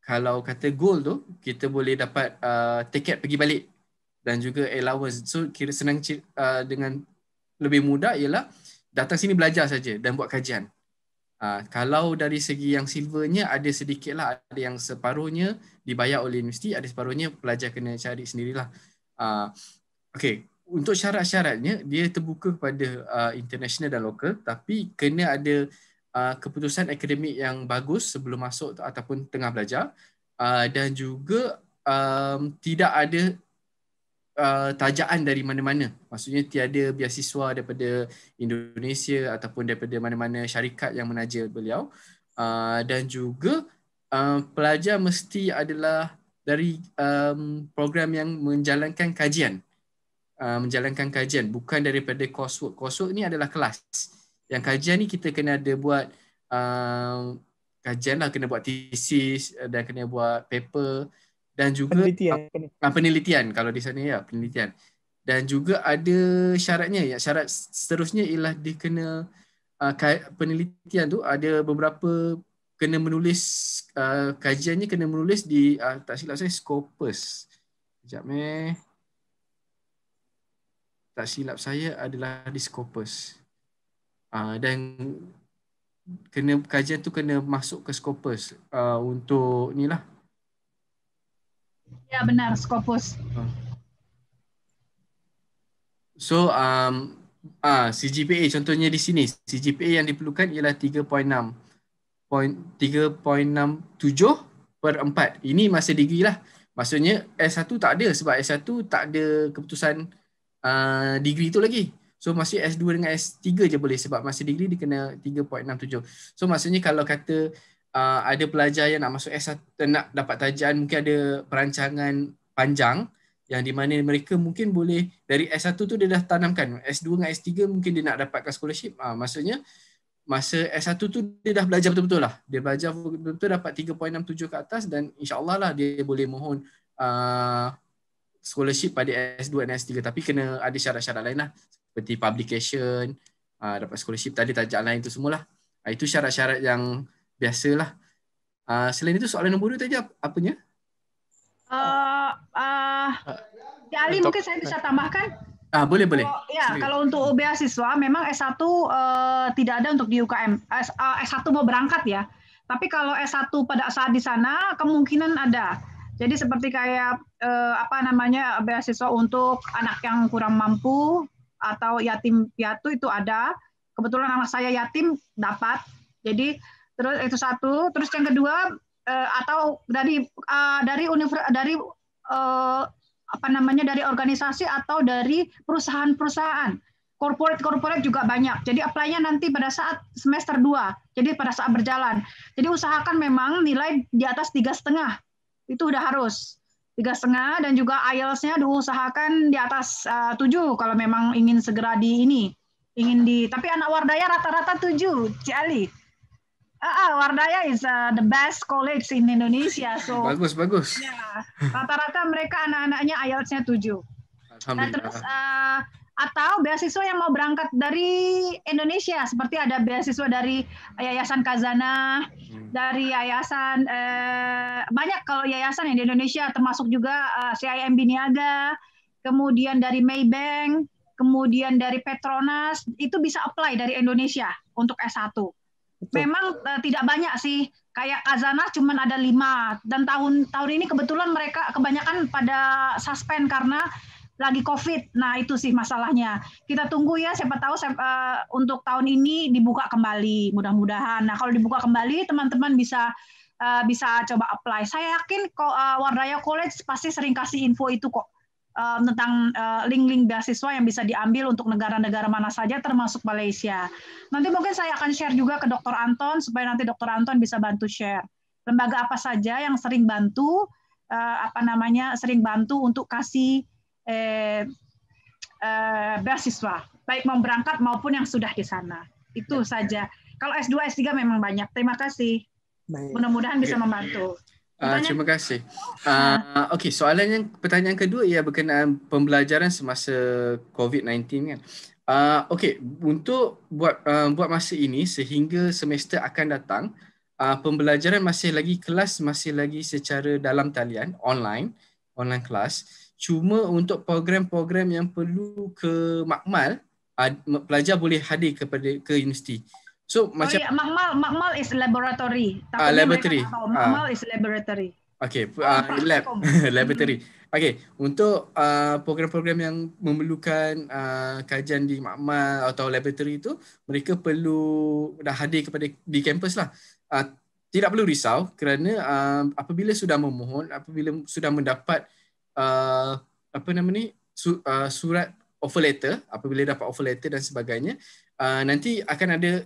S4: kalau kata gold tu kita boleh dapat tiket pergi balik dan juga allowance. So kira senang dengan lebih mudah ialah datang sini belajar saja dan buat kajian. Kalau dari segi yang silvernya ada sedikitlah, ada yang separuhnya dibayar oleh universiti, ada separuhnya pelajar kena cari sendirilah. Okey, untuk syarat-syaratnya dia terbuka kepada international dan lokal, tapi kena ada keputusan akademik yang bagus sebelum masuk ataupun tengah belajar, dan juga tidak ada tajaan dari mana-mana. Maksudnya tiada beasiswa daripada Indonesia ataupun daripada mana-mana syarikat yang menaja beliau, dan juga pelajar mesti adalah dari program yang menjalankan kajian. Bukan daripada coursework. Coursework ni adalah kelas. Yang kajian ni kita kena ada buat kajian lah, kena buat thesis dan kena buat paper dan juga penelitian kalau di sana ya, penelitian. Dan juga ada syaratnya, ya syarat seterusnya ialah dia kena penelitian tu ada beberapa kena menulis, kajiannya kena menulis di tak silap saya Scopus. Sekejap tak silap saya adalah di Scopus. Dan kajian tu kena masuk ke Scopus untuk ni lah.
S2: Ya benar, Scopus.
S4: So CGPA contohnya di sini, CGPA yang diperlukan ialah 3.67/4. Ini masa degree lah. Maksudnya S1 tak ada, sebab S1 tak ada keputusan degree tu lagi. So masih S2 dengan S3 je boleh, sebab masih degree dia kena 3.67. So maksudnya kalau kata ada pelajar yang nak masuk S1, nak dapat tajaan, mungkin ada perancangan panjang yang di mana mereka mungkin boleh dari S1 tu dia dah tanamkan, S2 dengan S3 mungkin dia nak dapatkan scholarship. Maksudnya masa S1 tu dia dah belajar betul-betul lah. Dia belajar betul-betul dapat 3.67 ke atas dan insya-Allah lah dia boleh mohon scholarship pada S2 dan S3, tapi kena ada syarat-syarat lain lah, seperti publication, dapat scholarship tadi, tajak lain tu semualah. Itu syarat-syarat yang biasalah. Selain itu soalan nombor 2 tadi apanya?
S2: Ali mungkin saya bisa tambahkan.
S4: Boleh boleh.
S2: Kalau untuk beasiswa memang S1 tidak ada untuk di UKM. S1 mau berangkat ya. Tapi kalau S1 pada saat di sana kemungkinan ada. Jadi seperti kayak beasiswa untuk anak yang kurang mampu atau yatim piatu itu ada. Kebetulan anak saya yatim dapat. Jadi terus itu satu. Terus yang kedua atau dari dari organisasi atau dari perusahaan-perusahaan. Corporate juga banyak. Jadi apply-nya nanti pada saat semester 2. Jadi pada saat berjalan. Jadi usahakan memang nilai di atas 3,5. Itu udah harus. 3,5 dan juga IELTS-nya diusahakan di atas 7 kalau memang ingin segera tapi anak Wardaya rata-rata 7, Cik. Wardaya is the best college in Indonesia. So
S4: bagus.
S2: Ya, rata-rata mereka anak-anaknya IELTS-nya 7. Nah, terus atau beasiswa yang mau berangkat dari Indonesia, seperti ada beasiswa dari Yayasan Kazana, dari yayasan banyak kalau yayasan yang di Indonesia, termasuk juga CIMB Niaga, kemudian dari Maybank, kemudian dari Petronas, itu bisa apply dari Indonesia untuk S1. Memang tidak banyak sih, kayak Kazana cuma ada 5, dan tahun ini kebetulan mereka kebanyakan pada suspend karena lagi COVID. Nah itu sih masalahnya. Kita tunggu ya, siapa tahu untuk tahun ini dibuka kembali, mudah-mudahan. Nah kalau dibuka kembali teman-teman bisa coba apply. Saya yakin kok Wardaya College pasti sering kasih info itu kok. Tentang link-link beasiswa yang bisa diambil untuk negara-negara mana saja termasuk Malaysia. Nanti mungkin saya akan share juga ke Dr. Anton supaya nanti Dr. Anton bisa bantu share. Lembaga apa saja yang sering bantu sering bantu untuk kasih beasiswa, baik mau berangkat maupun yang sudah di sana. Itu saja. Kalau S2, S3 memang banyak. Terima kasih. Mudah-mudahan bisa membantu.
S4: Terima kasih. Okey, pertanyaan kedua ia berkenaan pembelajaran semasa COVID-19 kan. Okey, untuk buat masa ini sehingga semester akan datang, pembelajaran masih lagi secara dalam talian, online kelas. Cuma untuk program-program yang perlu ke makmal, pelajar boleh hadir ke universiti. So macam
S2: makmal is laboratory.
S4: Laboratory.
S2: Makmal is laboratory.
S4: Okay, lab laboratory. Okay, untuk program-program yang memerlukan kajian di makmal atau laboratory itu, mereka perlu dah hadir di kampus lah. Tidak perlu risau kerana apabila sudah memohon, apabila sudah mendapat surat offer letter, apabila dapat offer letter dan sebagainya, nanti akan ada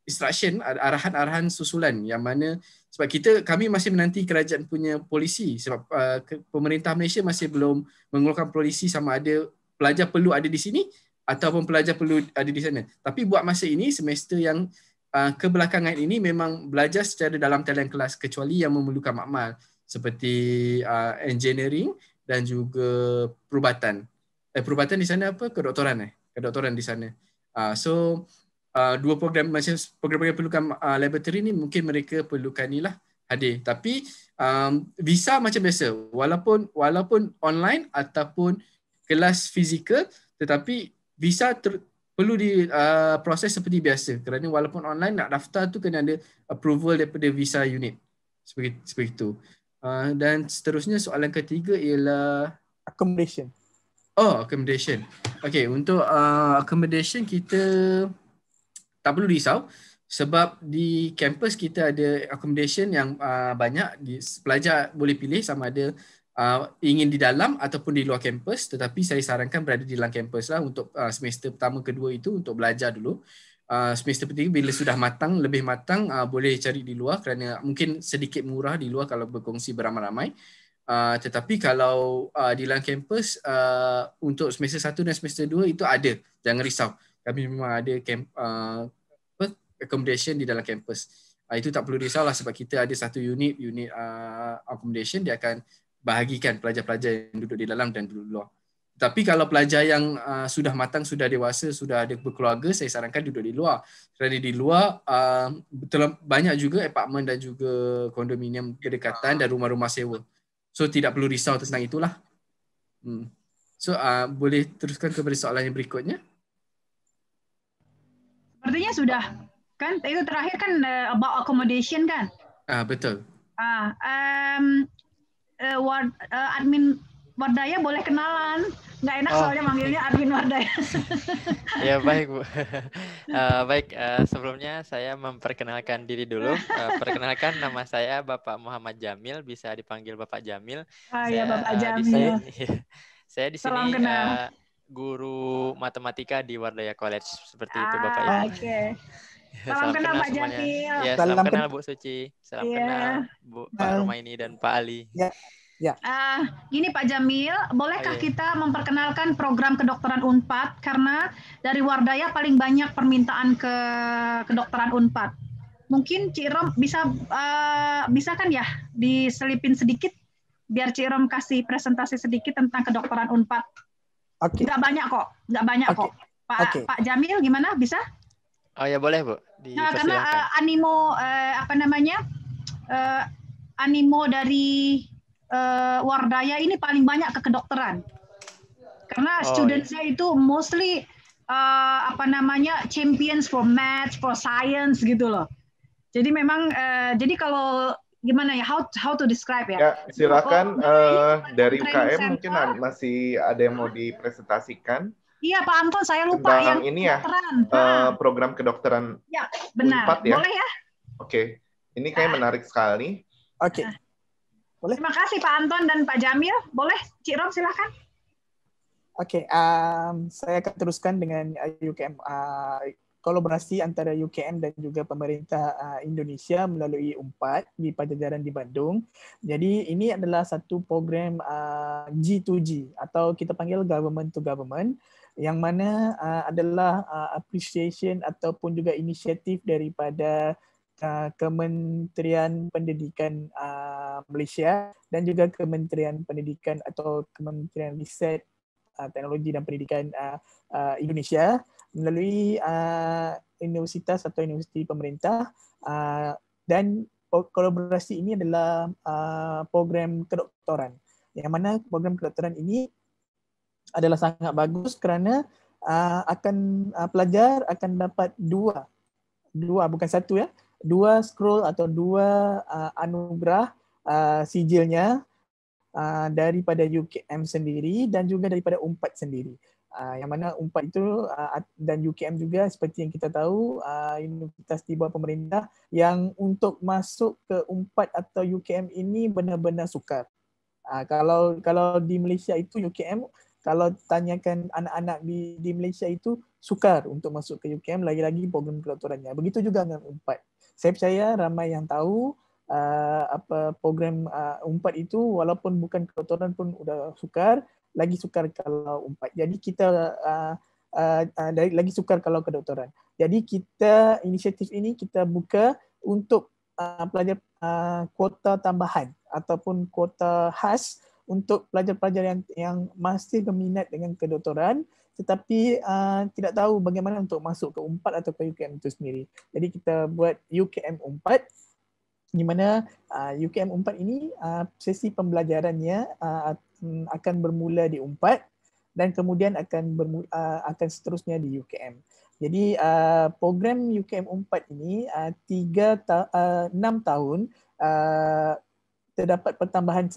S4: instruction, arahan-arahan susulan yang mana sebab kami masih menanti kerajaan punya polisi sebab pemerintah Malaysia masih belum mengeluarkan polisi sama ada pelajar perlu ada di sini ataupun pelajar perlu ada di sana. Tapi buat masa ini, semester yang kebelakangan ini memang belajar secara dalam talian kelas kecuali yang memerlukan makmal seperti engineering dan juga perubatan. Perubatan di sana apa? Kedoktoran di sana. So dua program yang perlukan laboratory ni mungkin mereka perlukan inilah hadir. Tapi visa macam biasa walaupun online ataupun kelas fizikal, tetapi visa perlu proses seperti biasa kerana walaupun online nak daftar tu kena ada approval daripada visa unit seperti itu. Dan seterusnya soalan ketiga ialah
S3: accommodation.
S4: Accommodation. Okay, untuk accommodation kita tak perlu risau sebab di kampus kita ada accommodation yang banyak. Pelajar boleh pilih sama ada ingin di dalam ataupun di luar kampus, tetapi saya sarankan berada di dalam kampus lah untuk semester pertama kedua itu untuk belajar dulu. Semester ketiga bila sudah lebih matang, boleh cari di luar kerana mungkin sedikit murah di luar kalau berkongsi beramai-ramai. Tetapi kalau di dalam kampus untuk semester 1 dan semester 2 itu ada, jangan risau. Kami memang ada accommodation di dalam kampus. Itu tak perlu risaulah sebab kita ada satu unit accommodation, dia akan bahagikan pelajar-pelajar yang duduk di dalam dan duduk di luar. Tapi kalau pelajar yang sudah matang, sudah dewasa, sudah ada berkeluarga, saya sarankan duduk di luar. Kerana di luar banyak juga apartmen dan juga kondominium berdekatan dan rumah-rumah sewa. So tidak perlu risau tentang itulah. So boleh teruskan kepada soalan yang berikutnya.
S2: Sepertinya sudah kan itu terakhir kan about accommodation kan.
S4: Betul.
S2: Admin Wardaya boleh kenalan. Nggak enak soalnya manggilnya admin Wardaya.
S6: Ya baik Bu. Baik, sebelumnya saya memperkenalkan diri dulu. Perkenalkan, nama saya Bapak Muhammad Jamil, bisa dipanggil Bapak Jamil.
S2: Ya Bapak
S6: Di
S2: Jamil.
S6: saya di
S2: Salam
S6: sini
S2: kenal.
S6: guru matematika di Wardaya College, seperti itu Bapak Ibu.
S2: Oke. Salam kenal Pak
S6: semuanya.
S2: Jamil.
S6: Ya, salam kenal Bu Suci. Salam kenal Bu Pak Romaini dan Pak Ali.
S3: Ya.
S2: Gini Pak Jamil, bolehkah kita memperkenalkan program kedokteran Unpad, karena dari Wardaya paling banyak permintaan ke kedokteran Unpad. Mungkin Cik Rom bisa kan ya diselipin sedikit biar Cik Rom kasih presentasi sedikit tentang kedokteran Unpad.
S3: Oke.
S2: Nggak banyak kok. Pak Jamil gimana, bisa?
S6: Oh ya boleh Bu.
S2: Nah, karena animo dari Wardaya ini paling banyak ke kedokteran, karena students-nya itu mostly champions for maths, for science gitu loh. Jadi memang jadi kalau gimana ya, how to describe ya?
S1: Ya, silakan dari UKM mungkin masih ada yang mau dipresentasikan.
S2: Iya Pak Anton, saya lupa
S1: tentang
S2: yang
S1: ini ya, program kedokteran.
S2: Ya benar.
S1: Unpad, ya?
S2: Boleh ya?
S1: Oke, ini kayak menarik sekali.
S3: Oke. Boleh?
S2: Terima kasih Pak Anton dan Pak Jamil. Boleh, Cik Rom silakan.
S3: Oke, saya akan teruskan dengan UKM, kolaborasi antara UKM dan juga pemerintah Indonesia melalui Unpad di Pajajaran di Bandung. Jadi ini adalah satu program G2G atau kita panggil government to government, yang mana adalah appreciation ataupun juga inisiatif daripada Kementerian Pendidikan Malaysia dan juga Kementerian Pendidikan atau Kementerian Riset, Teknologi dan Pendidikan Indonesia melalui universitas atau universiti pemerintah, dan kolaborasi ini adalah program kedoktoran, yang mana program kedoktoran ini adalah sangat bagus kerana pelajar akan dapat dua bukan satu ya, 2 scroll atau 2 anugerah sijilnya daripada UKM sendiri dan juga daripada Unpad sendiri. Yang mana Unpad itu dan UKM juga seperti yang kita tahu universitas di bawah pemerintah yang untuk masuk ke Unpad atau UKM ini benar-benar sukar. Kalau di Malaysia itu UKM, kalau tanyakan anak-anak di Malaysia itu sukar untuk masuk ke UKM, lagi-lagi program kedoktorannya. Begitu juga dengan Unpad. Saya percaya ramai yang tahu program Unpad itu walaupun bukan kedoktoran pun sudah sukar, lagi sukar kalau Unpad. Jadi kita lagi sukar kalau kedoktoran. Jadi kita inisiatif ini kita buka untuk pelajar kuota tambahan ataupun kuota khas untuk pelajar-pelajar yang masih berminat dengan kedoktoran tetapi tidak tahu bagaimana untuk masuk ke Unpad atau ke UKM itu sendiri. Jadi kita buat UKM Unpad, di mana UKM Unpad ini sesi pembelajarannya akan bermula di Unpad dan kemudian akan seterusnya di UKM. Jadi program UKM Unpad ini 6 tahun, terdapat pertambahan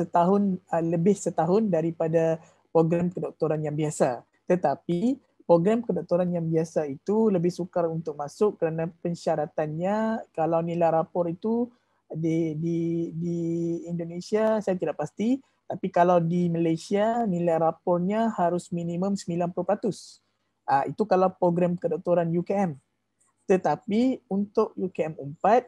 S3: lebih setahun daripada program kedoktoran yang biasa. Tetapi program kedoktoran yang biasa itu lebih sukar untuk masuk kerana pensyaratannya, kalau nilai rapor itu di Indonesia saya tidak pasti, tapi kalau di Malaysia nilai rapornya harus minimum 90%. Itu kalau program kedoktoran UKM. Tetapi untuk UKM Unpad,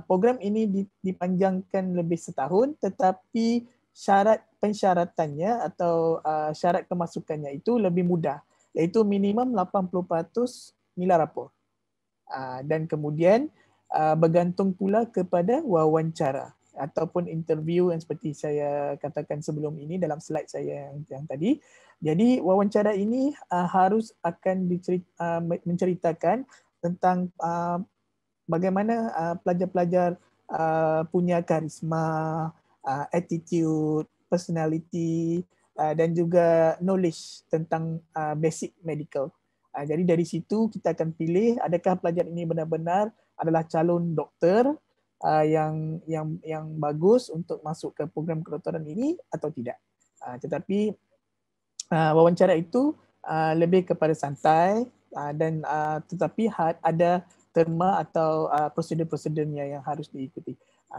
S3: program ini dipanjangkan lebih setahun, tetapi pensyaratannya atau syarat kemasukannya itu lebih mudah, iaitu minimum 80% nilai rapor. Dan kemudian bergantung pula kepada wawancara ataupun interview yang seperti saya katakan sebelum ini dalam slide saya yang tadi. Jadi wawancara ini harus akan menceritakan tentang bagaimana pelajar-pelajar punya karisma, attitude, personality, dan juga knowledge tentang basic medical. Jadi dari situ kita akan pilih adakah pelajar ini benar-benar adalah calon doktor yang bagus untuk masuk ke program kedoktoran ini atau tidak. Tetapi wawancara itu lebih kepada santai dan tetapi ada terma atau prosedur-prosedurnya yang harus diikuti.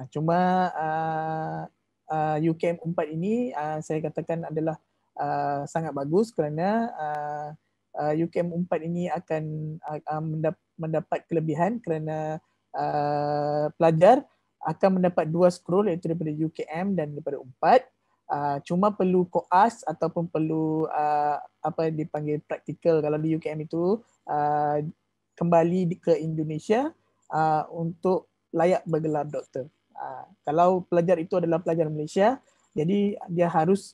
S3: Cuma UKM 4 ini saya katakan adalah sangat bagus kerana UKM 4 ini akan mendapat kelebihan kerana pelajar akan mendapat 2 scroll iaitu daripada UKM dan daripada 4. Cuma perlu koas ataupun perlu apa dipanggil praktikal kalau di UKM itu kembali ke Indonesia untuk layak bergelar doktor. Kalau pelajar itu adalah pelajar Malaysia, jadi dia harus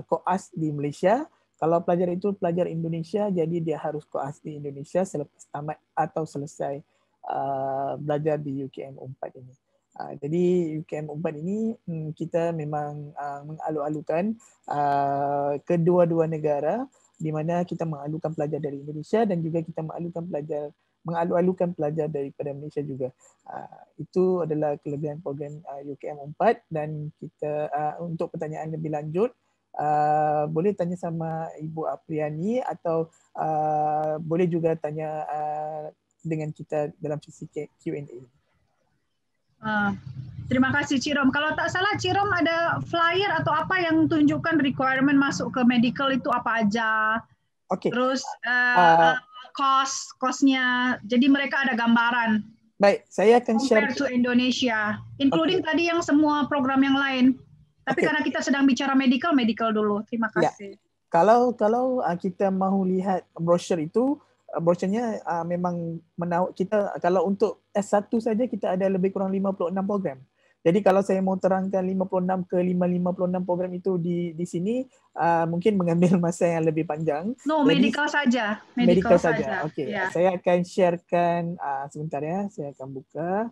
S3: koas di Malaysia. Kalau pelajar itu pelajar Indonesia, jadi dia harus koas di Indonesia selepas tamat atau selesai belajar di UKM 4 ini. Jadi UKM 4 ini kita memang mengalu-alukan kedua-dua negara di mana kita mengalukan pelajar dari Indonesia dan juga kita mengalu-alukan pelajar daripada Malaysia juga. Itu adalah kelebihan program UKM 4 dan kita untuk pertanyaan lebih lanjut boleh tanya sama Ibu Apriani atau boleh juga tanya dengan kita dalam sesi Q&A.
S2: Terima kasih Cik Rom. Kalau tak salah Cik Rom ada flyer atau apa yang tunjukkan requirement masuk ke medical itu apa aja.
S3: Okay.
S2: Terus cost-nya. Jadi mereka ada gambaran.
S3: Baik, saya akan share
S2: to Indonesia, including tadi yang semua program yang lain. Tapi karena kita sedang bicara medical dulu. Terima kasih.
S3: Ya. Kalau kita mahu lihat brosur itu, brosurnya memang menarik kita. Kalau untuk S1 saja kita ada lebih kurang 56 program. Jadi kalau saya mau terangkan 56 ke 56 program itu di sini mungkin mengambil masa yang lebih panjang.
S2: No,
S3: jadi,
S2: medical saja.
S3: Medical saja. Okey.
S2: Yeah.
S3: Saya akan sharekan sebentar ya. Saya akan buka.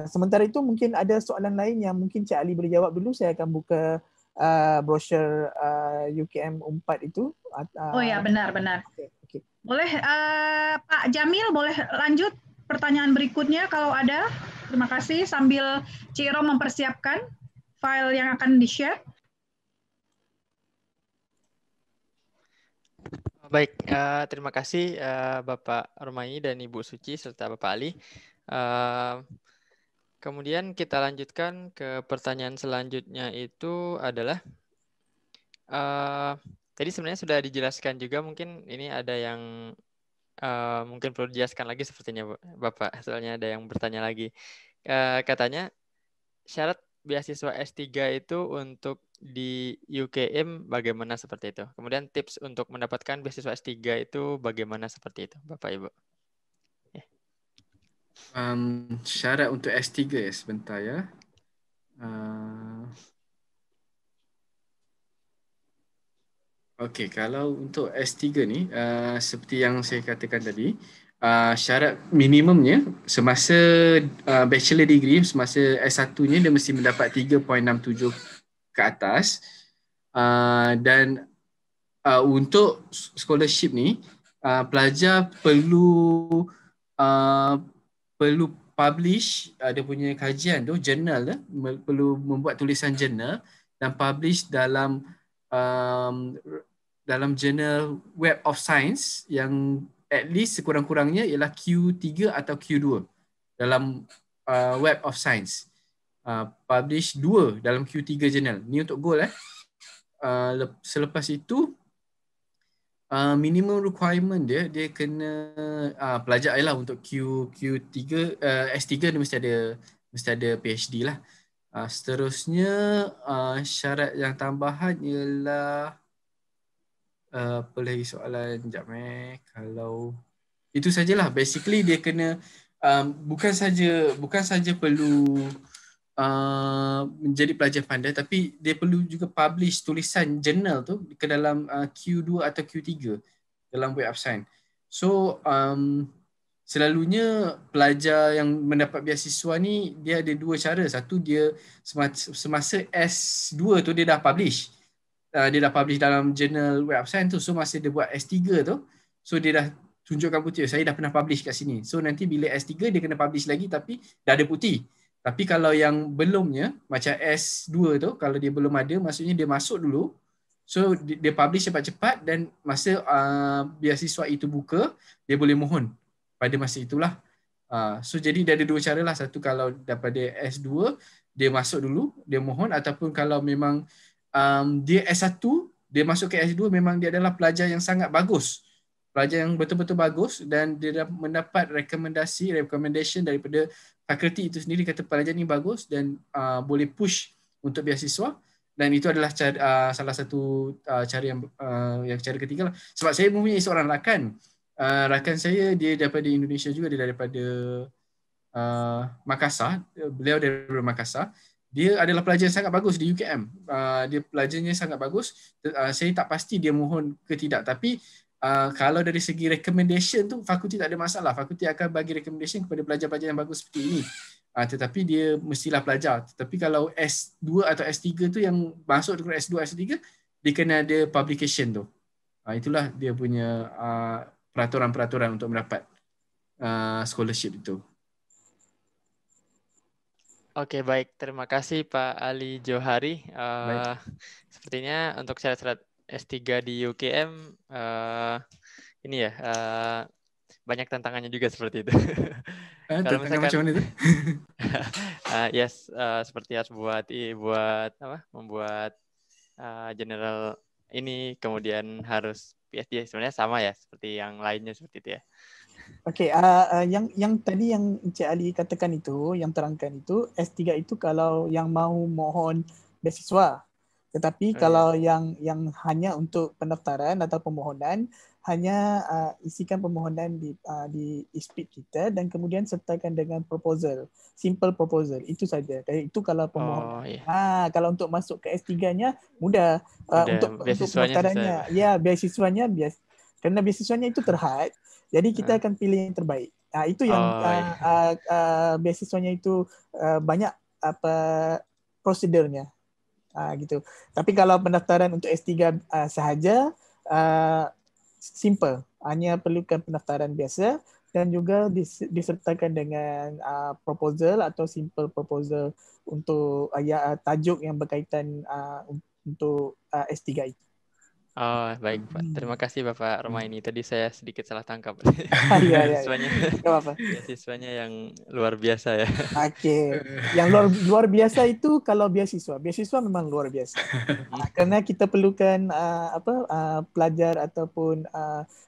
S3: Sementara itu mungkin ada soalan lain yang mungkin Cik Ali boleh jawab dulu. Saya akan buka brosur UKM 4 itu.
S2: Oh ya, benar.
S3: Okay.
S2: Boleh Pak Jamil boleh lanjut pertanyaan berikutnya kalau ada. Terima kasih sambil Cik Rom mempersiapkan file yang akan di-share.
S6: Baik, terima kasih Bapak Romai dan Ibu Suci serta Bapak Ali. Kemudian kita lanjutkan ke pertanyaan selanjutnya itu adalah tadi sebenarnya sudah dijelaskan juga, mungkin ini ada yang mungkin perlu dijelaskan lagi sepertinya Bapak, soalnya ada yang bertanya lagi. Katanya syarat beasiswa S3 itu untuk di UKM bagaimana seperti itu? Kemudian tips untuk mendapatkan beasiswa S3 itu bagaimana seperti itu, Bapak Ibu?
S4: Syarat untuk S3 ya, sebentar ya. Okey, kalau untuk S3 ni seperti yang saya katakan tadi, syarat minimumnya semasa bachelor degree, semasa S1-nya dia mesti mendapat 3.67 ke atas. Dan untuk scholarship ni pelajar perlu publish dia punya kajian tu, jurnal tu, perlu membuat tulisan jurnal dan publish dalam jurnal Web of Science yang at least sekurang-kurangnya ialah Q3 atau Q2 dalam Web of Science. Publish 2 dalam Q3 jurnal. Ni untuk goal selepas itu minimum requirement dia kena pelajar ialah untuk Q3 S3 dia mesti ada PhD lah. Seterusnya syarat yang tambahan ialah apa lagi soalan, sekejap kalau itu sajalah, basically dia kena bukan saja perlu menjadi pelajar pandai, tapi dia perlu juga publish tulisan jurnal tu ke dalam Q2 atau Q3 dalam Web of Science. So selalunya pelajar yang mendapat beasiswa ni dia ada dua cara. Satu, dia semasa S2 tu dia dah publish. dia dah publish dalam jurnal Web of Science tu. So masa dia buat S3 tu, so dia dah tunjukkan putih, saya dah pernah publish kat sini. So nanti bila S3 dia kena publish lagi tapi dah ada putih. Tapi kalau yang belumnya, macam S2 tu, kalau dia belum ada, maksudnya dia masuk dulu. So dia publish cepat-cepat dan masa beasiswa itu buka, dia boleh mohon pada masa itulah. So jadi dia ada dua cara lah. Satu, kalau daripada S2, dia masuk dulu, dia mohon, ataupun kalau memang dia S1, dia masuk ke S2, memang dia adalah pelajar yang sangat bagus. Pelajar yang betul-betul bagus dan dia dah mendapat recommendation daripada fakulti itu sendiri, kata pelajar ni bagus dan boleh push untuk beasiswa. Dan itu adalah salah satu cara yang cara ketiga lah. Sebab saya mempunyai seorang rakan saya, dia daripada Indonesia juga, dia daripada Makassar. Beliau daripada Makassar. Dia adalah pelajar yang sangat bagus di UKM. Dia pelajarnya sangat bagus. Saya tak pasti dia mohon ke tidak. Tapi kalau dari segi recommendation tu, fakulti tak ada masalah. Fakulti akan bagi recommendation kepada pelajar-pelajar yang bagus seperti ini. Tetapi dia mestilah pelajar. Tetapi kalau S2 atau S3 tu yang masuk ke S2, S3, dia kena ada publication tu. Itulah dia punya peraturan-peraturan untuk mendapat scholarship itu.
S6: Oke, baik. Terima kasih Pak Ali Johari. Sepertinya untuk syarat-syarat S3 di UKM ini ya banyak tantangannya juga seperti itu. Kalau misalkan
S4: macam mana itu?
S6: Yes, seperti harus membuat general ini, kemudian harus PhD, sebenarnya sama ya seperti yang lainnya seperti itu ya.
S3: Okey, yang tadi yang Encik Ali katakan itu, yang terangkan itu, S3 itu kalau yang mahu mohon beasiswa. Tetapi kalau yang hanya untuk pendaftaran atau permohonan, hanya isikan permohonan di ISPID kita dan kemudian sertakan dengan proposal, simple proposal, itu saja. Itu kalau permohonan. Kalau untuk masuk ke S3-nya mudah. Untuk pendaftarannya, ya beasiswanya biasa. Kerana beasiswanya itu terhad, jadi kita akan pilih yang terbaik. Itu yang beasiswanya itu banyak prosedurnya. Gitu. Tapi kalau pendaftaran untuk S3 sahaja, simple, hanya perlukan pendaftaran biasa dan juga disertakan dengan proposal atau simple proposal untuk tajuk yang berkaitan untuk S3 itu.
S6: Oh, baik Pak. Terima kasih Bapak Romaini. Tadi saya sedikit salah tangkap. Beasiswanya yang luar biasa ya.
S3: Okey. Yang luar biasa itu kalau beasiswa. Beasiswa memang luar biasa. Kerana kita perlukan pelajar ataupun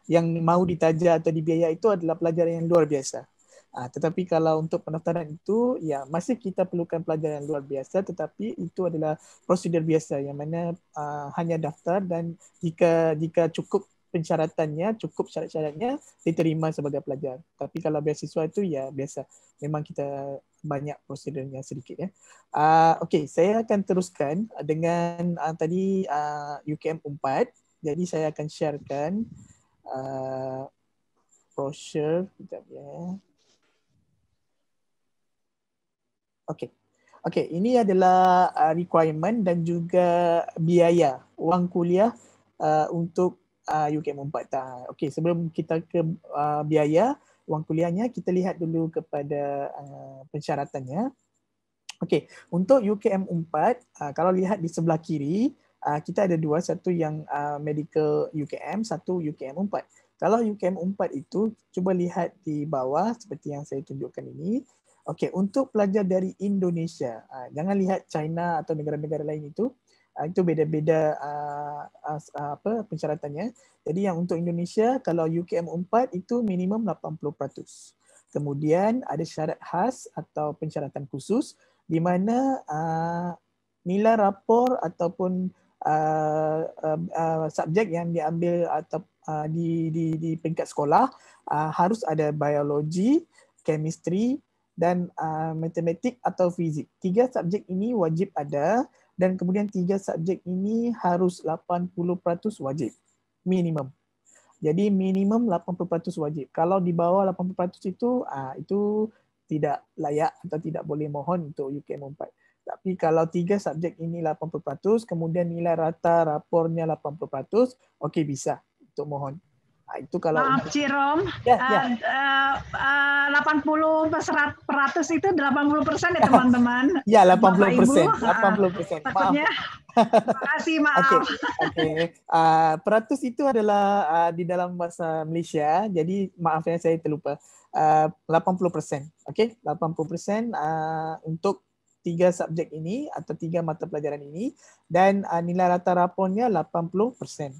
S3: yang mahu ditaja atau dibiayai itu adalah pelajar yang luar biasa. Tetapi kalau untuk pendaftaran itu, ya masih kita perlukan pelajar yang luar biasa, tetapi itu adalah prosedur biasa yang mana hanya daftar dan jika cukup persyaratannya, cukup syarat-syaratnya, diterima sebagai pelajar. Tapi kalau beasiswa itu ya biasa, memang kita banyak prosedurnya sedikit ya. Okey, saya akan teruskan dengan tadi UKM 4. Jadi saya akan sharekan brochure sekejap ya. Okey, ini adalah requirement dan juga biaya wang kuliah untuk UKM 4. Okey, sebelum kita ke biaya wang kuliahnya, kita lihat dulu kepada persyaratannya. Okey, untuk UKM 4, kalau lihat di sebelah kiri, kita ada dua, satu yang medical UKM, satu UKM 4. Kalau UKM 4 itu, cuba lihat di bawah seperti yang saya tunjukkan ini. Okey, untuk pelajar dari Indonesia, jangan lihat China atau negara-negara lain itu beda-beda persyaratannya. Jadi yang untuk Indonesia, kalau UKM 4 itu minimum 80%. Kemudian ada syarat khas atau pensyaratan khusus di mana nilai rapor ataupun subjek yang diambil atau di peringkat sekolah harus ada biologi, chemistry dan matematik atau fizik. 3 subjek ini wajib ada dan kemudian 3 subjek ini harus 80% wajib minimum. Jadi minimum 80% wajib. Kalau di bawah 80% itu tidak layak atau tidak boleh mohon untuk UKM 4. Tapi kalau 3 subjek ini 80%, kemudian nilai rata rapornya 80%, okey bisa untuk mohon. Itu kalau
S2: Maaf Cirom,
S3: ya, ya.
S2: 80% itu 80% ya teman-teman.
S3: Ya,
S2: Bapak Ibu.
S3: 80%. Maaf.
S2: Takutnya. Terima kasih, maaf.
S3: Okey. Peratus itu adalah di dalam bahasa Malaysia. Jadi maaf ya saya terlupa. 80%. Okey, 80% untuk 3 subjek ini atau 3 mata pelajaran ini, dan nilai rata rapornya 80%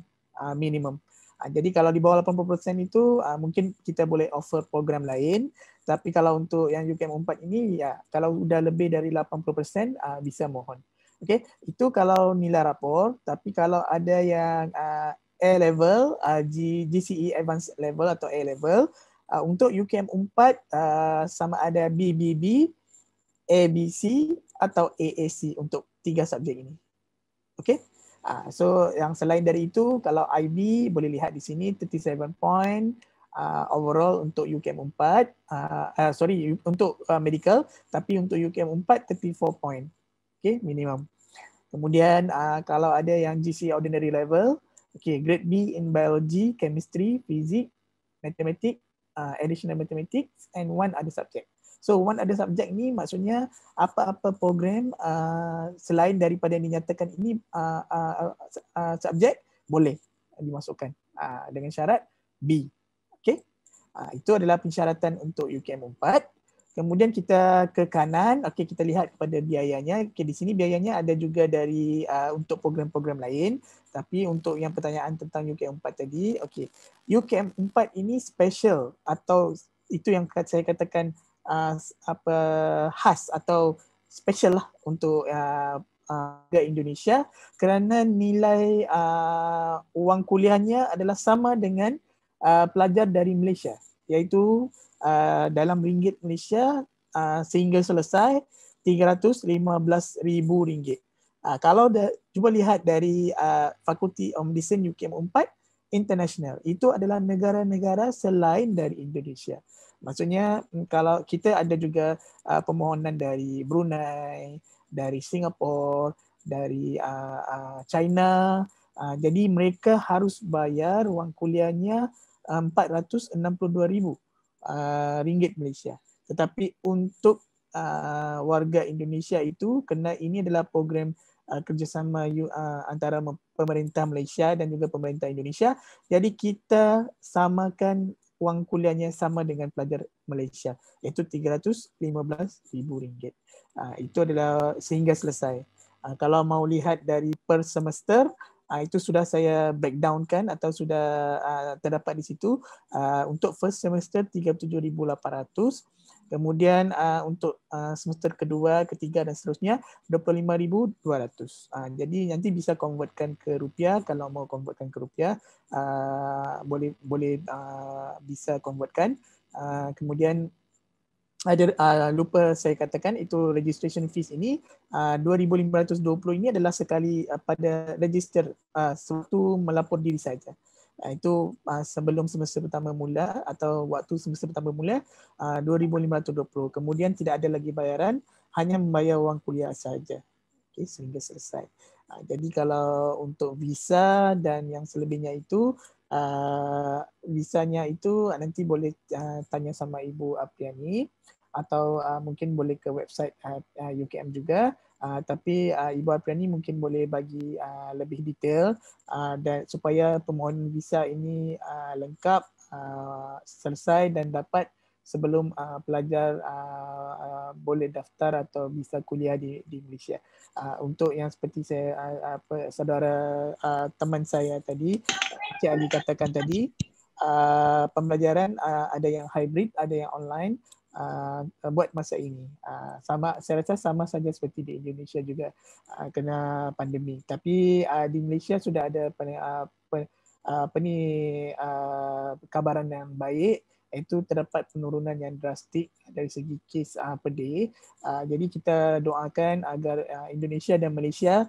S3: minimum. Jadi kalau di bawah 80% itu mungkin kita boleh offer program lain, tapi kalau untuk yang UKM 4 ini ya kalau sudah lebih dari 80% bisa mohon. Okey, itu kalau nilai rapor. Tapi kalau ada yang A level, GCE Advanced level atau A level, untuk UKM 4 sama ada BBB, ABC atau AAC untuk 3 subjek ini. Okey. So yang selain dari itu, kalau IB boleh lihat di sini 37 point overall untuk UKM 4, untuk medical, tapi untuk UKM 4 34 point. Okay, minimum. Kemudian kalau ada yang GC ordinary level, okay, grade B in biology, chemistry, physics, mathematics, additional mathematics and one other subject. So one other subject ni maksudnya apa-apa program selain daripada yang dinyatakan ini subjek boleh dimasukkan dengan syarat B. Okay. Itu adalah persyaratan untuk UKM 4. Kemudian kita ke kanan, okay, kita lihat kepada biayanya. Okay, di sini biayanya ada juga dari untuk program-program lain. Tapi untuk yang pertanyaan tentang UKM 4 tadi, okay, UKM 4 ini special atau itu yang saya katakan khas atau special lah untuk Indonesia, kerana nilai wang kuliahnya adalah sama dengan pelajar dari Malaysia, iaitu dalam ringgit Malaysia sehingga selesai RM315,000. Kalau cuba lihat dari Fakulti of Medicine UKM 4 international, itu adalah negara-negara selain dari Indonesia. Maksudnya kalau kita ada juga permohonan dari Brunei, dari Singapura, dari China, jadi mereka harus bayar wang kuliahnya RM462,000 Malaysia. Tetapi untuk warga Indonesia itu, kena ini adalah program kerjasama antara pemerintah Malaysia dan juga pemerintah Indonesia, jadi kita samakan wang kuliahnya sama dengan pelajar Malaysia, iaitu RM315,000. Itu adalah sehingga selesai. Kalau mau lihat dari per semester, itu sudah saya breakdownkan atau sudah terdapat di situ. Untuk first semester 37,800. Kemudian untuk semester kedua, ketiga dan seterusnya 25,200. Jadi nanti bisa convertkan ke rupiah. Kalau mau convertkan ke rupiah, boleh bisa convertkan. Kemudian ada lupa saya katakan, itu registration fees ini 2,520 ini adalah sekali pada register sewaktu melapor diri saja. Itu sebelum semester pertama mula atau waktu semester pertama mula 2,520. Kemudian tidak ada lagi bayaran, hanya membayar wang kuliah saja. Okay, sehingga selesai. Jadi kalau untuk visa dan yang selebihnya itu, visanya itu nanti boleh tanya sama Ibu Apriani atau mungkin boleh ke website UKM juga. Tapi Ibu Apriani mungkin boleh bagi lebih detail dan supaya permohonan visa ini lengkap, selesai dan dapat sebelum pelajar boleh daftar atau bisa kuliah di Malaysia. Untuk yang seperti saya saudara teman saya tadi, Cik Ali katakan tadi, pembelajaran ada yang hybrid, ada yang online. Buat masa ini sama, saya rasa sama saja seperti di Indonesia juga kena pandemik. Tapi di Malaysia sudah ada kabaran yang baik, itu terdapat penurunan yang drastik dari segi kes per day. Jadi kita doakan agar Indonesia dan Malaysia,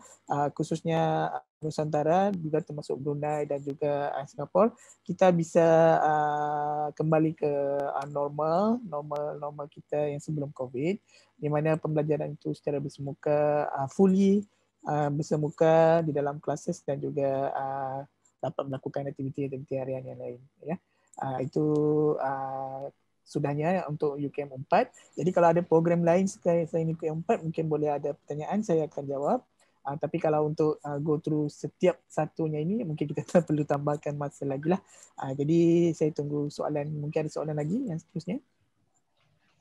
S3: khususnya Nusantara juga termasuk Brunei dan juga Singapura, kita bisa kembali ke normal kita yang sebelum COVID, di mana pembelajaran itu secara bersemuka, fully bersemuka di dalam classes dan juga dapat melakukan aktiviti-aktiviti harian yang lain. Ya. Itu sudahnya untuk UKM 4. Jadi kalau ada program lain selain UKM 4, mungkin boleh ada pertanyaan, saya akan jawab. Tapi kalau untuk go through setiap satunya ini, mungkin kita perlu tambahkan masa lagi lah. Jadi saya tunggu soalan, mungkin ada soalan lagi yang seterusnya.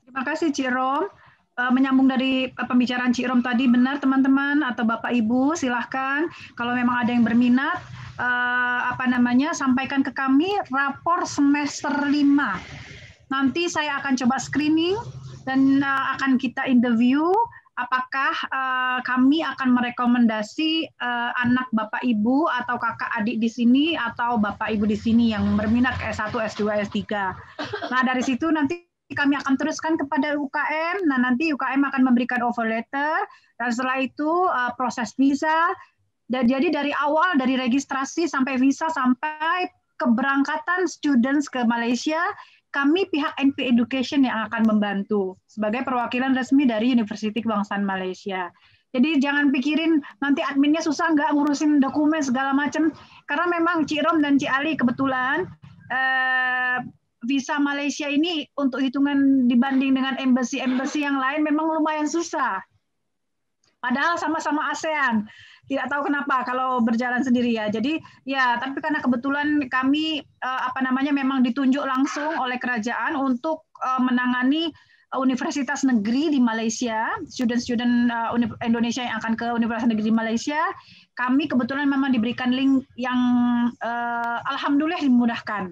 S2: Terima kasih Cik Rom. Menyambung dari pembicaraan Cik Rom tadi, benar teman-teman atau Bapak Ibu, silahkan kalau memang ada yang berminat, sampaikan ke kami rapor semester 5. Nanti saya akan coba screening dan akan kita interview apakah kami akan merekomendasi anak Bapak Ibu atau kakak adik di sini atau Bapak Ibu di sini yang berminat ke S1, S2, S3. Nah, dari situ nanti kami akan teruskan kepada UKM. Nah, nanti UKM akan memberikan offer letter dan setelah itu proses visa. Dan jadi dari awal, dari registrasi sampai visa sampai keberangkatan students ke Malaysia, kami pihak NP Education yang akan membantu sebagai perwakilan resmi dari Universiti Kebangsaan Malaysia. Jadi jangan pikirin nanti adminnya susah nggak ngurusin dokumen segala macam. Karena memang Cik Rom dan Cik Ali kebetulan visa Malaysia ini untuk hitungan dibanding dengan embassy-embassy yang lain memang lumayan susah. Padahal sama-sama ASEAN. Tidak tahu kenapa kalau berjalan sendiri ya. Jadi ya, tapi karena kebetulan kami memang ditunjuk langsung oleh kerajaan untuk menangani universitas negeri di Malaysia, student-student Indonesia yang akan ke universitas negeri di Malaysia. Kami kebetulan memang diberikan link yang alhamdulillah dimudahkan.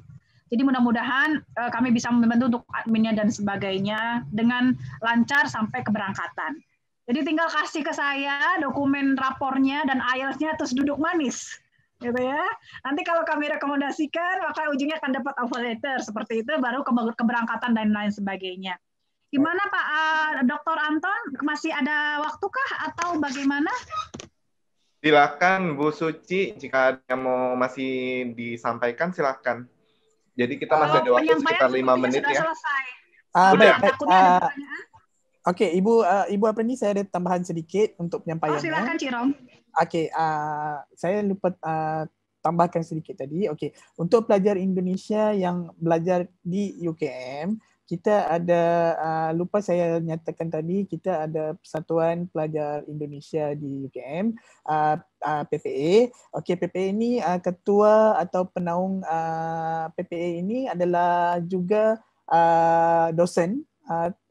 S2: Jadi mudah-mudahan kami bisa membantu untuk adminnya dan sebagainya dengan lancar sampai keberangkatan. Jadi tinggal kasih ke saya dokumen rapornya dan IELTS-nya terus duduk manis. Gitu ya. Nanti kalau kami rekomendasikan, maka ujungnya akan dapat offer letter. Seperti itu, baru keberangkatan dan lain sebagainya. Gimana Pak Dr. Anton? Masih ada waktukah atau bagaimana?
S1: Silakan Bu Suci, jika ada yang mau masih disampaikan silakan. Jadi kita masih ada waktu sekitar 5 menit ya.
S2: Selesai.
S3: Okey, Ibu Aprani, saya ada tambahan sedikit untuk penyampaiannya.
S2: Silakan Cik Rom.
S3: Okey, saya lupa tambahkan sedikit tadi. Okey, untuk pelajar Indonesia yang belajar di UKM, kita ada, lupa saya nyatakan tadi, kita ada Persatuan Pelajar Indonesia di UKM, PPA. Okey, PPA ini ketua atau penaung PPA ini adalah juga dosen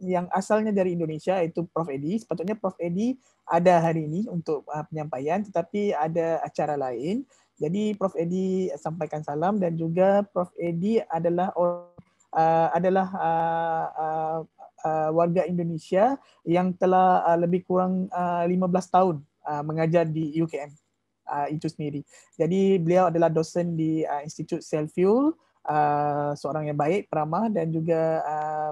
S3: yang asalnya dari Indonesia, iaitu Prof. Edi. Sepatutnya Prof. Edi ada hari ini untuk penyampaian, tetapi ada acara lain. Jadi Prof. Edi sampaikan salam dan juga Prof. Edi adalah warga Indonesia yang telah lebih kurang 15 tahun mengajar di UKM itu sendiri. Jadi beliau adalah dosen di Institut Selfuel, seorang yang baik, peramah, dan juga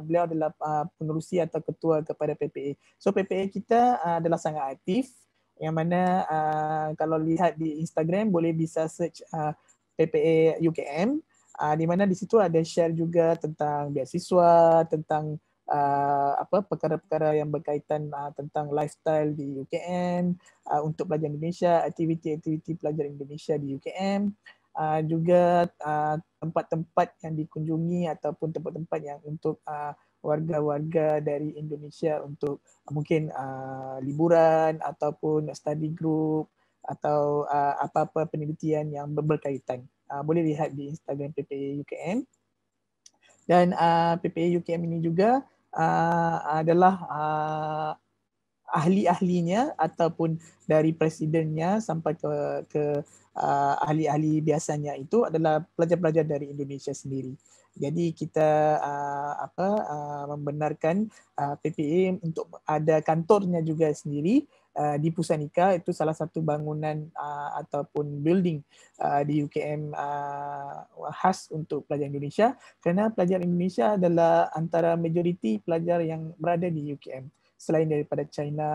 S3: beliau adalah penerusi atau ketua kepada PPA. So PPA kita adalah sangat aktif, yang mana kalau lihat di Instagram boleh bisa search PPA UKM, di mana di situ ada share juga tentang beasiswa, tentang perkara-perkara yang berkaitan tentang lifestyle di UKM, untuk pelajar Indonesia, aktiviti-aktiviti pelajar Indonesia di UKM. Juga tempat-tempat yang dikunjungi ataupun tempat-tempat yang untuk warga-warga dari Indonesia untuk mungkin liburan ataupun study group atau apa-apa penelitian yang berkaitan. Boleh lihat di Instagram PPA UKM. Dan PPA UKM ini juga adalah ahli-ahlinya ataupun dari presidennya sampai ke ahli-ahli biasanya itu adalah pelajar-pelajar dari Indonesia sendiri. Jadi kita membenarkan PPA untuk ada kantornya juga sendiri di Pusanika, itu salah satu bangunan ataupun building di UKM khas untuk pelajar Indonesia, kerana pelajar Indonesia adalah antara majoriti pelajar yang berada di UKM, selain daripada China,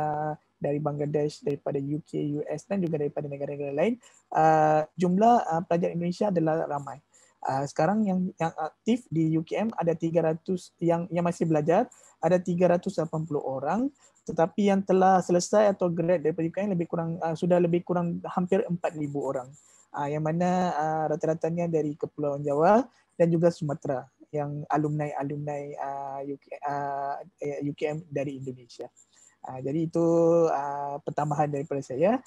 S3: dari Bangladesh, daripada UK, US dan juga daripada negara-negara lain. Jumlah pelajar Indonesia adalah ramai. Sekarang yang aktif di UKM ada 300, yang masih belajar ada 380 orang, tetapi yang telah selesai atau grad daripada UKM sudah lebih kurang hampir 4,000 orang. Yang mana rata-ratanya dari Kepulauan Jawa dan juga Sumatera, yang alumni UKM dari Indonesia. Jadi itu pertambahan daripada saya.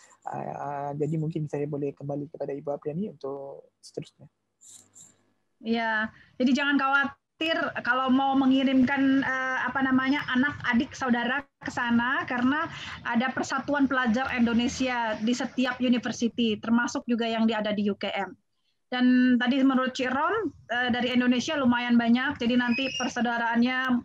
S3: Jadi mungkin saya boleh kembali kepada Ibu Apriani untuk seterusnya.
S2: Ya, jadi jangan khawatir kalau mau mengirimkan anak, adik, saudara ke sana, karena ada Persatuan Pelajar Indonesia di setiap university, termasuk juga yang ada di UKM. Dan tadi menurut Cik Rom dari Indonesia lumayan banyak, jadi nanti persaudaraannya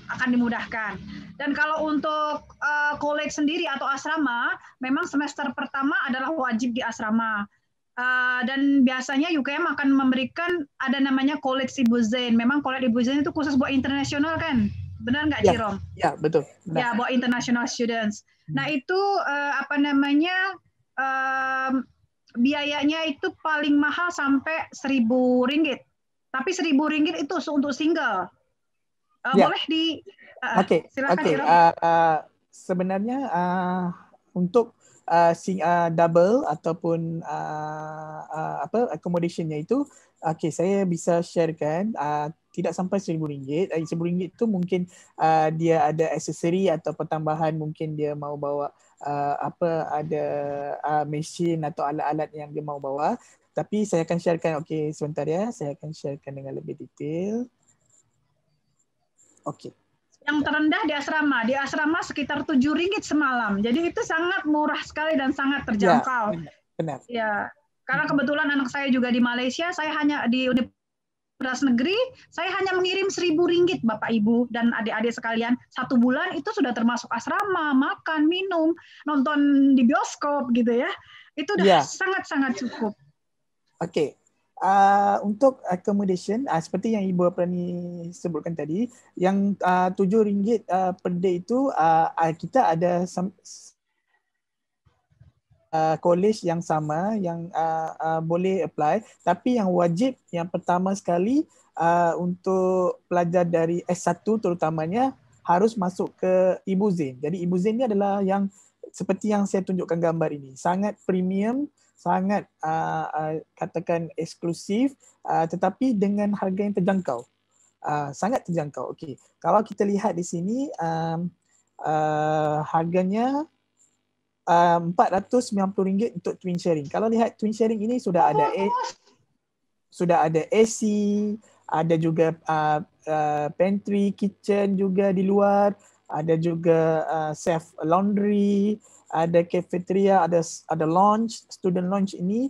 S2: akan dimudahkan. Dan kalau untuk college sendiri atau asrama, memang semester pertama adalah wajib di asrama. Dan biasanya UKM akan memberikan ada namanya college Ibu Zain. Memang college Ibu Zain itu khusus buat internasional kan? Benar nggak, Cik Rom?
S3: Ya, betul. Benar.
S2: Ya, buat international students. Nah, itu biayanya itu paling mahal sampai Rp1.000. Tapi Rp1.000 itu untuk single. Boleh di silakan, Cik Rom.
S3: Sebenarnya untuk double ataupun accommodation-nya itu, saya bisa sharekan, tidak sampai RM1,000. RM1,000 itu mungkin dia ada aksesori atau pertambahan, mungkin dia mau bawa ada mesin atau alat-alat yang dia mau bawa. Tapi saya akan sharekan, sebentar ya, saya akan sharekan dengan lebih detail.
S2: Yang terendah di asrama sekitar RM7 semalam. Jadi itu sangat murah sekali dan sangat terjangkau.
S3: Ya, benar.
S2: Ya, karena kebetulan anak saya juga di Malaysia, saya hanya di Universitas Negeri, saya hanya mengirim RM1.000 Bapak Ibu dan adik-adik sekalian. 1 bulan itu sudah termasuk asrama, makan, minum, nonton di bioskop gitu ya. Itu udah sangat-sangat cukup.
S3: Untuk accommodation, seperti yang Ibu Apriani sebutkan tadi, yang RM7 per day itu kita ada college yang sama yang boleh apply, tapi yang wajib yang pertama sekali untuk pelajar dari S1 terutamanya harus masuk ke Ibu Zain. Jadi Ibu Zain ni adalah yang seperti yang saya tunjukkan gambar ini, sangat premium, sangat katakan eksklusif, tetapi dengan harga yang terjangkau, sangat terjangkau. Kalau kita lihat di sini harganya RM490 untuk twin sharing. Kalau lihat twin sharing ini sudah ada AC, ada juga pantry, kitchen juga di luar, ada juga self laundry, ada cafeteria, ada lounge, student lounge ini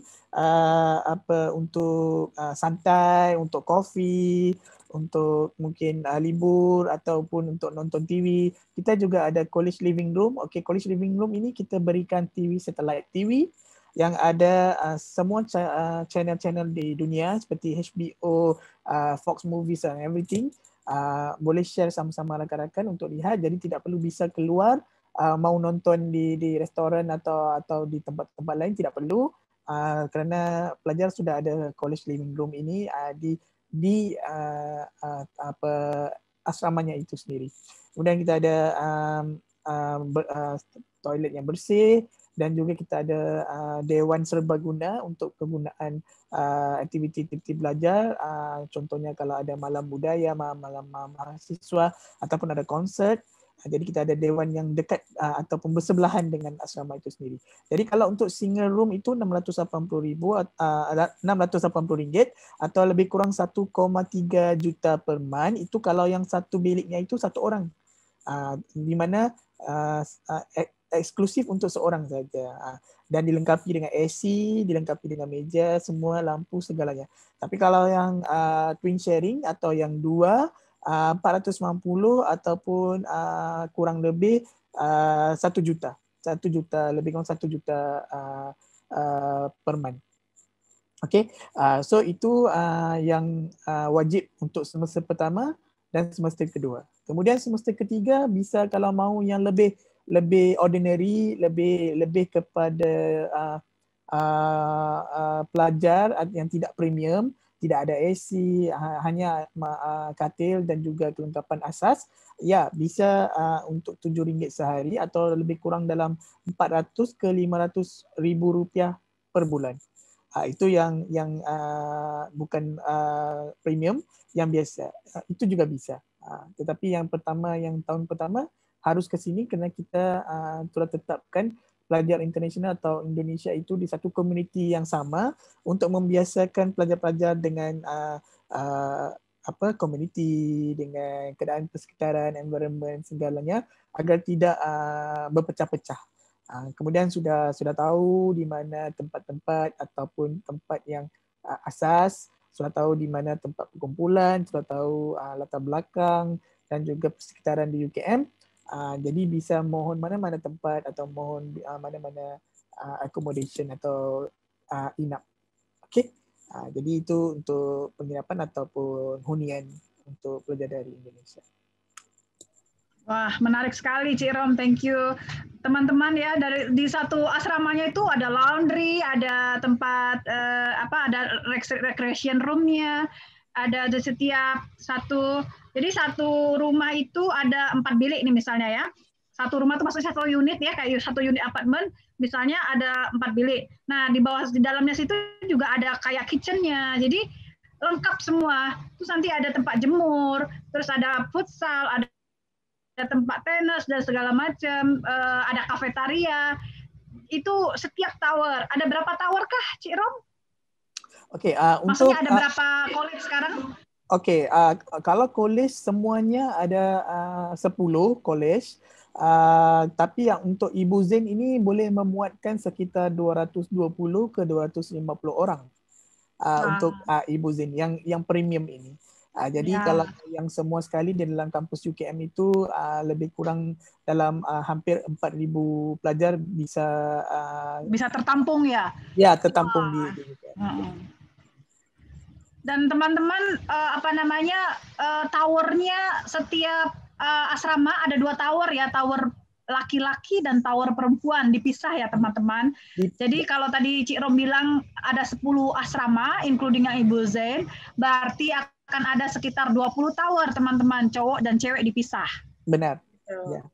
S3: untuk santai, untuk kopi, untuk mungkin libur ataupun untuk nonton TV. Kita juga ada college living room. College living room ini kita berikan TV, satellite TV yang ada semua channel-channel di dunia seperti HBO, Fox Movies and everything. Boleh share sama-sama rakan-rakan untuk lihat, jadi tidak perlu bisa keluar mau nonton di restoran atau di tempat-tempat lain, tidak perlu, kerana pelajar sudah ada college living room ini di asramanya itu sendiri. Kemudian kita ada toilet yang bersih, dan juga kita ada dewan serbaguna untuk kegunaan aktiviti-aktiviti belajar. Contohnya kalau ada malam budaya, malam mahasiswa ataupun ada konsert. Jadi kita ada dewan yang dekat ataupun bersebelahan dengan asrama itu sendiri. Jadi kalau untuk single room itu RM680 atau lebih kurang 1,3 juta per month. Itu kalau yang satu biliknya itu satu orang. Di mana eksklusif untuk seorang saja. Dan dilengkapi dengan AC, dilengkapi dengan meja, semua lampu segalanya. Tapi kalau yang twin sharing atau yang dua, 490 ataupun kurang lebih 1 juta. 1 juta, lebih kurang 1 juta per month. Okay, so itu yang wajib untuk semester pertama dan semester kedua. Kemudian semester ketiga bisa kalau mau yang lebih ordinary, lebih kepada pelajar yang tidak premium, tidak ada AC, hanya katil dan juga kelengkapan asas, ya bisa untuk RM7 sehari atau lebih kurang dalam 400 ke 500 ribu rupiah per bulan. Itu yang bukan premium, yang biasa. Itu juga bisa. Tetapi yang pertama, yang tahun pertama harus ke sini kerana kita telah tetapkan pelajar internasional atau Indonesia itu di satu komuniti yang sama untuk membiasakan pelajar-pelajar dengan komuniti, dengan keadaan persekitaran, environment segalanya agar tidak berpecah-pecah. Kemudian sudah tahu di mana tempat-tempat ataupun tempat yang asas, sudah tahu di mana tempat perkumpulan, sudah tahu latar belakang dan juga persekitaran di UKM. Jadi bisa mohon mana-mana tempat atau mohon mana-mana accommodation atau inap. Okey. Jadi itu untuk penginapan ataupun hunian untuk pelajar dari Indonesia.
S2: Wah, menarik sekali Cik Rom, thank you. Teman-teman ya, di satu asramanya itu ada laundry, ada tempat ada recreation room-nya, ada di setiap jadi satu rumah itu ada 4 bilik nih misalnya ya. Satu rumah itu maksudnya 1 unit ya, kayak 1 unit apartemen, misalnya ada 4 bilik. Nah, di dalamnya situ juga ada kayak kitchen-nya. Jadi lengkap semua. Terus nanti ada tempat jemur, terus ada futsal, ada tempat tenis dan segala macam, ada kafetaria. Itu setiap tower. Ada berapa tower kah, Cik Rom?
S3: Okey,
S2: maksudnya ada berapa college sekarang?
S3: Okey, kalau college semuanya ada 10 college. Tapi yang untuk Ibu Zain ini boleh memuatkan sekitar 220 ke 250 orang untuk Ibu Zain yang premium ini. Jadi kalau yang semua sekali di dalam kampus UKM itu lebih kurang dalam hampir 4,000 pelajar bisa
S2: tertampung ya?
S3: Ya, tertampung di UKM.
S2: Dan teman-teman towernya setiap asrama ada 2 tower ya, tower laki-laki dan tower perempuan, dipisah ya teman-teman. Jadi kalau tadi Cik Rom bilang ada 10 asrama including yang Ibu Zain, berarti akan ada sekitar 20 tower teman-teman, cowok dan cewek dipisah.
S3: Benar.
S2: Ya.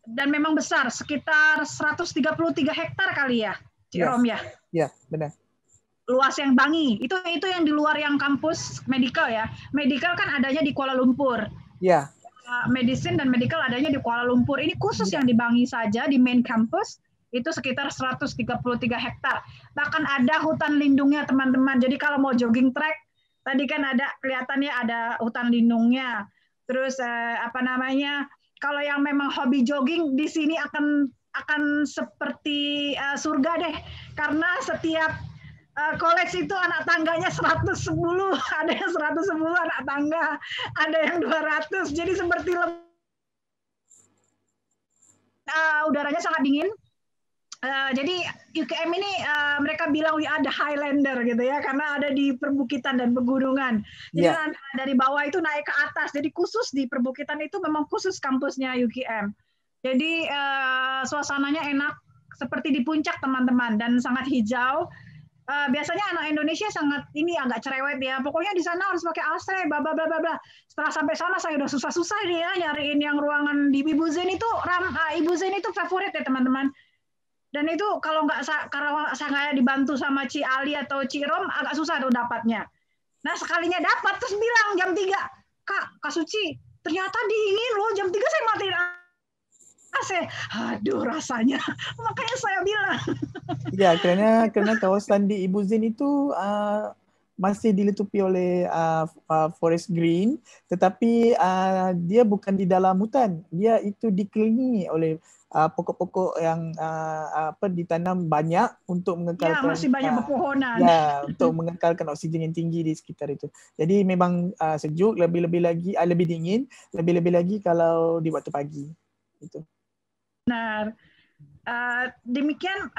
S2: Dan memang besar, sekitar 133 hektar kali ya, Cik Rom ya?
S3: Ya, benar.
S2: Luas yang bangi. Itu yang di luar yang kampus medical ya. Medical kan adanya di Kuala Lumpur.
S3: Ya.
S2: Medicine dan medical adanya di Kuala Lumpur. Ini khusus yang di Bangi saja di main campus itu sekitar 133 hektar. Bahkan ada hutan lindungnya teman-teman. Jadi kalau mau jogging track, tadi kan ada kelihatannya ada hutan lindungnya. Terus kalau yang memang hobi jogging di sini akan seperti surga deh. Karena setiap college itu anak tangganya 110, ada yang 110 anak tangga, ada yang 200. Jadi seperti udaranya sangat dingin. Jadi UKM ini mereka bilang we are the Highlander gitu ya, karena ada di perbukitan dan pegunungan. Jadi dari bawah itu naik ke atas. Jadi khusus di perbukitan itu memang khusus kampusnya UKM. Jadi suasananya enak seperti di puncak teman-teman dan sangat hijau. Biasanya anak Indonesia sangat agak cerewet ya. Pokoknya di sana harus pakai AC, bla bla bla bla. Setelah sampai sana saya udah susah-susah nih ya nyariin yang ruangan di Ibu Zain itu. Ibu Zain itu favorit ya teman-teman. Dan itu kalau saya dibantu sama Ci Ali atau Ci Rom agak susah tuh dapatnya. Nah sekalinya dapat terus bilang jam 3, Kak Suci ternyata dingin loh, jam 3 saya matiin AC. Aduh rasanya. Makanya saya bilang.
S3: Ya, kerana kawasan di Ibu Zain itu masih dilitupi oleh forest green, tetapi dia bukan di dalam hutan. Dia itu dikelilingi oleh pokok-pokok yang ditanam banyak untuk mengekalkan.
S2: Ya, masih banyak pepohonan.
S3: Ya, untuk mengekalkan oksigen yang tinggi di sekitar itu. Jadi memang sejuk, lebih dingin, lebih lagi kalau di waktu pagi. Itu.
S2: Benar. Demikian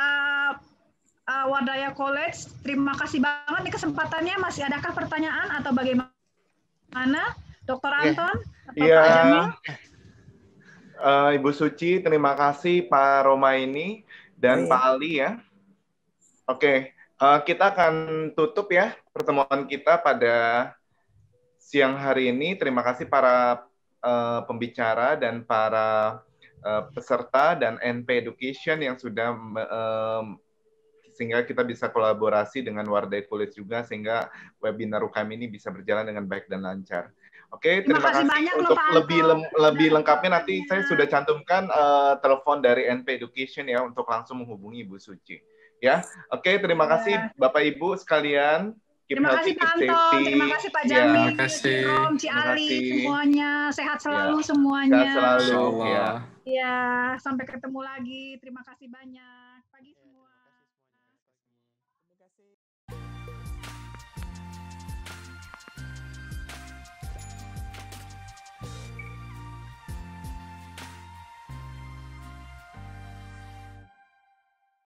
S2: Wadaya College. Terima kasih banget nih kesempatannya. Masih adakah pertanyaan atau bagaimana, Dr. Anton atau Pak Jamil?
S1: Ibu Suci, terima kasih Pak Romaini dan Pak Ali ya. Oke, kita akan tutup ya pertemuan kita pada siang hari ini. Terima kasih para pembicara dan para peserta dan NP Education yang sudah sehingga kita bisa kolaborasi dengan Wardaya College juga sehingga webinar kami ini bisa berjalan dengan baik dan lancar. Oke, terima kasih
S2: banyak
S1: untuk lebih lengkapnya nanti
S2: ya.
S1: saya sudah cantumkan telepon dari NP Education ya untuk langsung menghubungi Ibu Suci. Ya, oke, terima kasih Bapak Ibu sekalian.
S2: Terima kasih Pak Anton, terima kasih Pak Jamil, Rom, Ci Ali, semuanya sehat selalu semuanya.
S1: Sehat selalu.
S2: Ya, sampai ketemu lagi. Terima kasih banyak. Pagi semua.